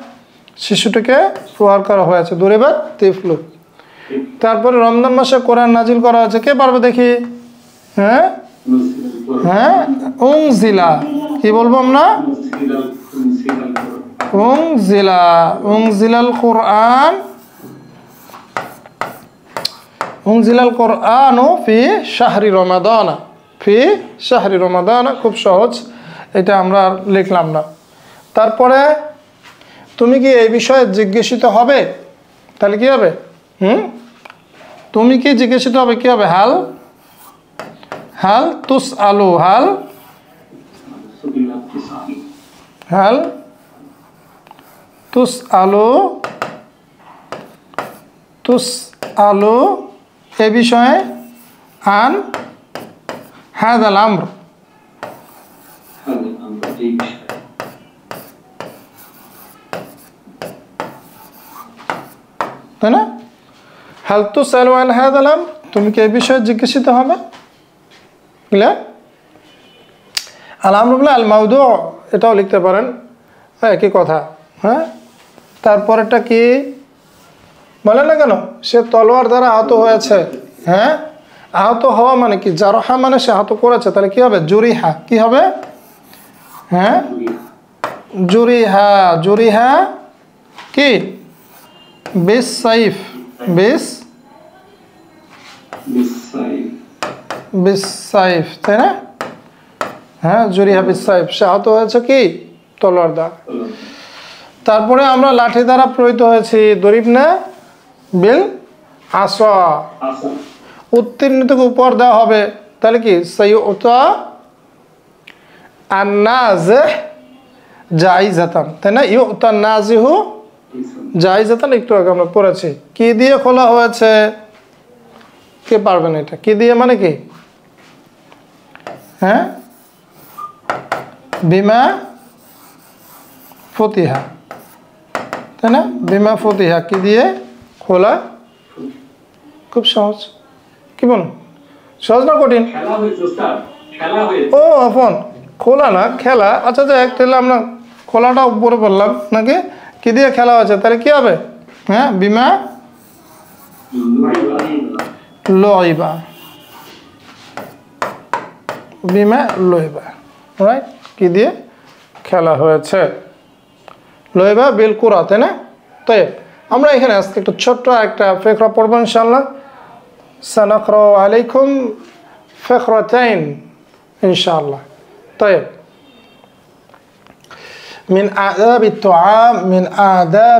শিশুটিকে প্রহার করা হয়েছে, দরিবাত তিফলু। তারপরে রমজান মাসে কোরআন নাজিল করা হয়েছে, কে পারবে দেখি? হ্যাঁ হ্যাঁ উনজিলা কি বলবো আমরা উনজিলাল কোরআন উনজিলাল কোরআনু ফি শাহরি রমাদান ফি শাহরি রমাদান খুব সহজ এটা আমরা লিখলাম না তারপরে তুমি কি এই বিষয়ে জিজ্ঞাসিত হবে তাহলে কি হবে তুমি কি জিজ্ঞাসিত হবে কি হবে হাল হাল তুসআলু হাল তুসআলু এই বিষয়ে আন হাযাল আমর তাই না হাল তুসআলু আন হাযাল আমর তুমি কি এই বিষয়ে জিজ্ঞাসিত হবে ক্লিয়ার আল আমর বলে আল মাউদু এটাও লিখতে পারেন একই কথা হ্যাঁ তারপরেরটা কি বলে না কেন সে তলোয়ার দ্বারা আহত হয়েছে হ্যাঁ আহত হওয়া মানে কি জারহা মানে সে আহত করেছে তাহলে কি হবে জুরিহা কি হবে হ্যাঁ জুরিহা কি বিসাইফ বিসাইফ তাই না হ্যাঁ জুরিহা বিসাইফ সে আহত হয়েছে কি তলোয়ার দ্বারা তারপরে আমরা লাঠি দ্বারা প্রয়োজিত হয়েছি দরিব না বিল আসা উত্তীর্ণ থেকে উপর দেওয়া হবে তাহলে কি সাইয়ুতা আন-নাজিহ জাইজাতান তাই না ইউতা নাজিহু জাইজাতান একটু আগে আমরা পড়েছি কি দিয়ে খোলা হয়েছে কে পারবেন এটা কি দিয়ে মানে কি হ্যাঁ বিমা ফতিহা তাই না বিমা ফতিহা কি দিয়ে খোলা খুব সহজ কি বল সহজ না কঠিন ও আপন খোলা না খেলা আচ্ছা যাই তাহলে আমরা খোলাটা উপরে বললাম নাকি কি দিয়ে খেলা হয়েছে তাহলে কি হবে হ্যাঁ বিমা লইবা বিমা লইবা রাইট কি দিয়ে খেলা হয়েছে লইবা বিল কুরা তাই না তাই আমরা এখানে আজকে একটু ছোট্ট একটা ফিকরা পড়বো ইনশাআল্লাহ সানাকরা আলাইকুম ফিকরাতাইন ইনশাআল্লাহ طيب من آداب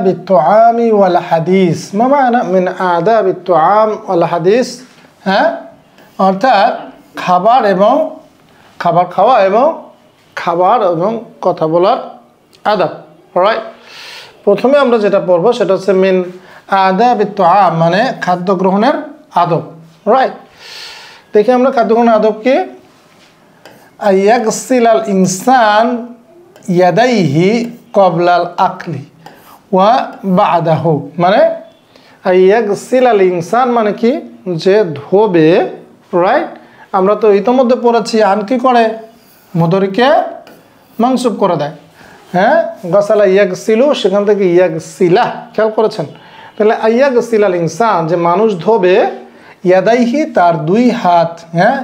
الطعام والحديث ما معنى من آداب الطعام والحديث হ্যাঁ অর্থাৎ খাবার এবং খাবার খাওয়া এবং খাবার এবং কথা বলার আদব রাইট প্রথমে আমরা যেটা পড়বো সেটা হচ্ছে মিন আদাবিত তুআম মানে খাদ্য গ্রহণের আদব রাইট দেখি আমরা খাদ্য গ্রহণের আদব কি আয়াগসিলাল ইনসান ইয়াদাইহি ক্বাবলাল আকলি ওয়া বাদাহু মানে আয়াগসিলাল ইনসান মানে কি যে ধোবে রাইট আমরা তো ইতিমধ্যে পড়েছি আন কি করে মুদরিকে মানসুব করে দেয় হ্যাঁ গাসালা ইয়াগসিলু সেখান থেকে ইয়াগসিলা খেয়াল করেছেন তাহলে আয়াগসিলাল ইনসান যে মানুষ ধোবে ইয়াদাইহি তার দুই হাত হ্যাঁ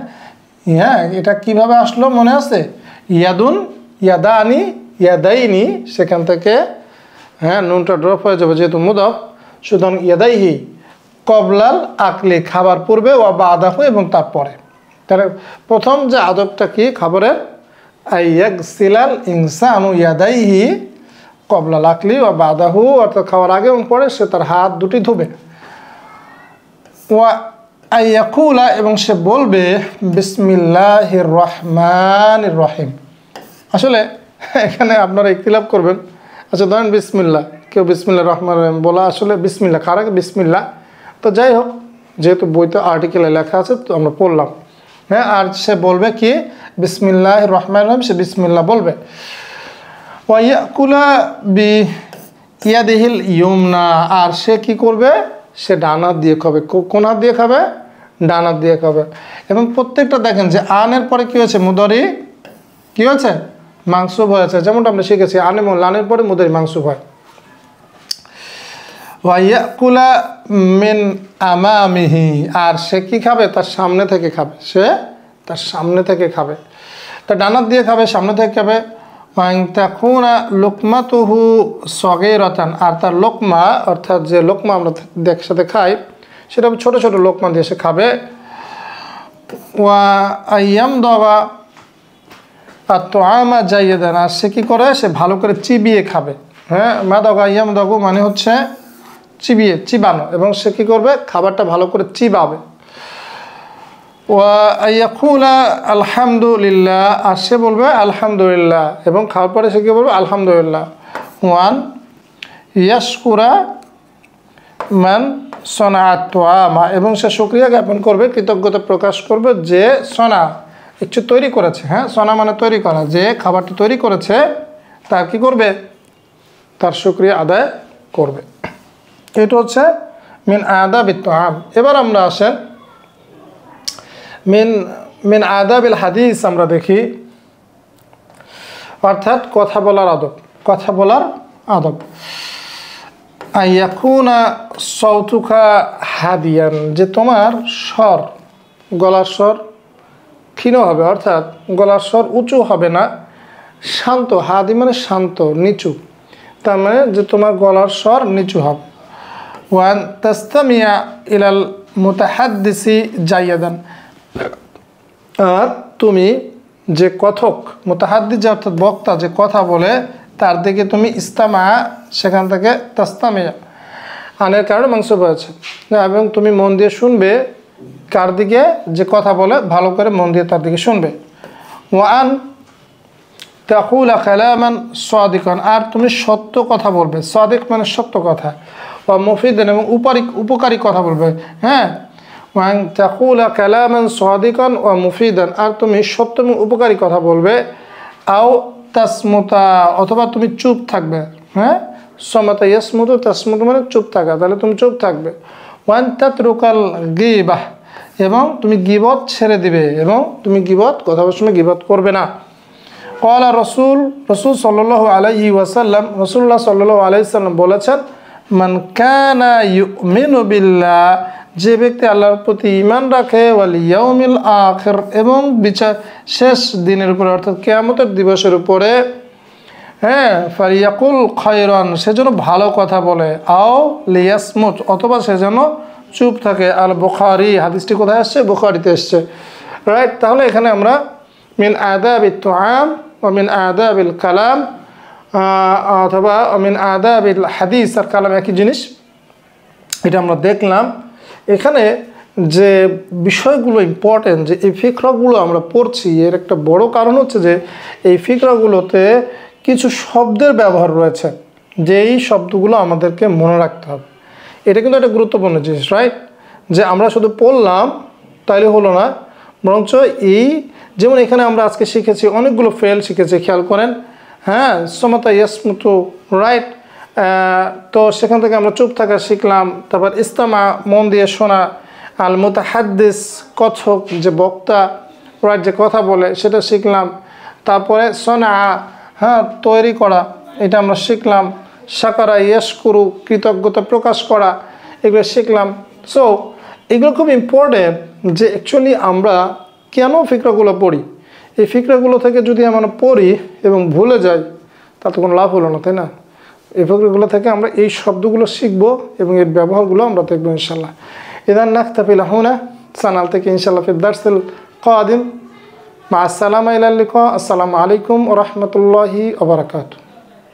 হ্যাঁ এটা কিভাবে আসলো মনে আছে ইয়াদুন ইয়াদানি ইয়াদাইনি সেখান থেকে হ্যাঁ নুনটা ড্রপ হয়ে যাবে যেহেতু মুদাফ সুতরাং ইয়াদাইহি ক্বাবলাল আকলি খাবার পূর্বে ও বাদাহু এবং তারপরে তাহলে প্রথম যে আদবটা কি খাবারের আয়াগসিলাল ইনসানু ইয়াদাইহি ক্বাবলাল আকলি ও বাদাহু অর্থাৎ খাওয়ার আগে এবং পরে সে তার হাত দুটি ধুবে ওয়া আয়াকুলা এবং সে বলবে বিসমিল্লাহির রহমানির রহিম আসলে এখানে আপনারা ইখতিলাফ করবেন আচ্ছা ধরেন বিসমিল্লাহ কেউ বিসমিল্লাহির রহমানির রহিম বলা আসলে বিসমিল্লাহ কার আগে বিসমিল্লাহ তো যাই হোক যেহেতু বইতে আর্টিকেলে লেখা আছে তো আমরা পড়লাম হ্যাঁ আর সে বলবে কি বিসমিল্লাহির রহমানির রহিম সে বিসমিল্লাহ বলবে ওয়া ইয়াকুলা বি ইয়াদিহিল ইয়ুমনা আর সে কি করবে সে ডান হাত দিয়ে খাবে কোন হাত দিয়ে খাবে ডান হাত দিয়ে খাবে এবং প্রত্যেকটা দেখেন যে আনের পরে কী হয়েছে মুদরি কী হয়েছে মাংসুব হয়েছে যেমনটা আমরা শিখেছি আন এবং লানের পরে মুদরি মাংসুব হয় ওয়াইয়াকুলা মিন আমামিহি আর সে কি খাবে তার সামনে থেকে খাবে সে তার সামনে থেকে খাবে। তা ডানাত দিয়ে খাবে, সামনে থেকে খাবে। তাকুনা লুকমাতুহু সগীরাতান, আর তার লোকমা অর্থাৎ যে লোকমা আমরা একসাথে খাই সেটা ছোট ছোট লোকমা দিয়ে সে খাবে। ওয়া আইয়ামদাগা আত-তুআমা জাইয়াদান, আর সে কী করে, সে ভালো করে চিবিয়ে খাবে। হ্যাঁ, মাদাগা ইয়ামদাগু মানে হচ্ছে চিবিয়ে, চিবানো, এবং সে কী করবে, খাবারটা ভালো করে চিবাবে। ওয়া ইয়াকুলা আলহামদুলিল্লাহ, আর সে বলবে আলহামদুলিল্লাহ, এবং খাওয়ার পরে সে কী বলবে আলহামদুলিল্লাহ। ওয়ান ইয়াশকুরা মান সনাআত তুআমা, এবং সে শুকরিয়া জ্ঞাপন করবে, কৃতজ্ঞতা প্রকাশ করবে যে সনা একটু তৈরি করেছে। হ্যাঁ, সনা মানে তৈরি করা, যে খাবারটি তৈরি করেছে তার কী করবে, তার শুকরিয়া আদায় করবে। এটা হচ্ছে মিন আদাবিত তুআম। এবার আমরা আসেন মিন আদাবিল হাদিস, আমরা দেখি, অর্থাৎ কথা বলার আদব। কথা বলার আদব, আইয়াকুনা সৌতুকা হাদিয়ান, যে তোমার স্বর, গলার স্বর ক্ষীণ হবে, অর্থাৎ গলার স্বর উঁচু হবে না, শান্ত। হাদি মানে শান্ত, নিচু, তার মানে যে তোমার গলার স্বর নিচু হবে। ওয়ান তাস্তামিয়া ইলাল মুতাহাদ্দিসি জাইয়াদান, আর তুমি যে কথক, মুতাহাদ্দিস অর্থাৎ বক্তা, যে কথা বলে তার দিকে তুমি ইস্তামা, সেখান থেকে তাস্তামিয়া আনের কারণে মাংসুব হয়েছে, এবং তুমি মন দিয়ে শুনবে কার দিকে, যে কথা বলে ভালো করে মন দিয়ে তার দিকে শুনবে। ওয়ান তাকুলা কালামান সাদিকান, আর তুমি সত্য কথা বলবে। সাদিক মানে সত্য কথা। বা মুফিদান, এবং উপকারী কথা বলবে। হ্যাঁ, ওয়ান তাকুলা কালামান সাদিকান ওয়া মুফিদান, আর তুমি সত্য এবং উপকারী কথা বলবে। আও তাসমুতা, অথবা তুমি চুপ থাকবে। হ্যাঁ, সমতা ইয়াসমুতু, তাসমুতু মানে চুপ থাকা, তাহলে তুমি চুপ থাকবে। ওয়ান তাতরুকাল গীবাহ, এবং তুমি গীবত ছেড়ে দিবে, এবং তুমি গীবত, কথা বলার সময় গীবত করবে না। ক্বালা রাসূল সাল্লাল্লাহু আলাইহি ওয়াসাল্লাম, রাসূলুল্লাহ সাল্লাল্লাহু আলাইহি ওয়াসাল্লাম বলেছেন, মান কানা ইউমিনু বিল্লাহ, যে ব্যক্তি আল্লাহর প্রতি ঈমান রাখে, ওয়াল ইয়াউমিল আখির, এবং বিচার শেষ দিনের উপরে, অর্থাৎ কিয়ামতের দিবসের উপরে, হ্যাঁ, ফালিয়াকুল খায়রান, সে যেন ভালো কথা বলে। আও লিয়াসমুত, অথবা সে যেন চুপ থাকে। আল বুখারী, হাদিসটি কোথায় আসছে, বুখারীতে এসছে। রাইট, তাহলে এখানে আমরা মিন আদাবিত তুআম ওয়া মিন আদাবিল কালাম, অথবা মিন আদাবিল হাদিস আর কালাম একই জিনিস, এটা আমরা দেখলাম। এখানে যে বিষয়গুলো ইম্পর্টেন্ট, যে এই ফিকরাগুলো আমরা পড়ছি, এর একটা বড় কারণ হচ্ছে যে এই ফিকরাগুলোতে কিছু শব্দের ব্যবহার রয়েছে, যে এই শব্দগুলো আমাদেরকে মনে রাখতে হবে। এটা কিন্তু একটা গুরুত্বপূর্ণ জিনিস, রাইট, যে আমরা শুধু পড়লাম তাইলে হলো না, বরঞ্চ এই, যেমন এখানে আমরা আজকে শিখেছি অনেকগুলো ফেল শিখেছি, খেয়াল করেন। হ্যাঁ, সমতা ইয়াসমুতু, রাইট, তো সেখান থেকে আমরা চুপ থাকা শিখলাম। তারপর ইস্তামা, মন দিয়ে শোনা। আল মুতাহাদ্দিস, কথক, যে বক্তা, রাইট, যে কথা বলে, সেটা শিখলাম। তারপরে সনা, হ্যাঁ, তৈরি করা, এটা আমরা শিখলাম। শাকারা ইয়াশকুরু, কৃতজ্ঞতা প্রকাশ করা, এগুলো শিখলাম। সো এগুলো খুব ইম্পর্টেন্ট, যে অ্যাকচুয়ালি আমরা কেন ফিকরাগুলো পড়ি। এই ফিকরাগুলো থেকে যদি আমরা পড়ি এবং ভুলে যাই, তাতে কোনো লাভ হলো না, তাই না? এই ফিকরাগুলো থেকে আমরা এই শব্দগুলো শিখব এবং এর ব্যবহারগুলো আমরা দেখবো ইনশাল্লাহ। ইদান নাকতাফি হুনা, চ্যানেল থেকে ইনশাল্লাহ ফি দারসিল কাদিম। মা আসসালামু আলাইকুম, আসসালামু আলাইকুম ওয়া রাহমাতুল্লাহি ওয়া বারাকাতুহু।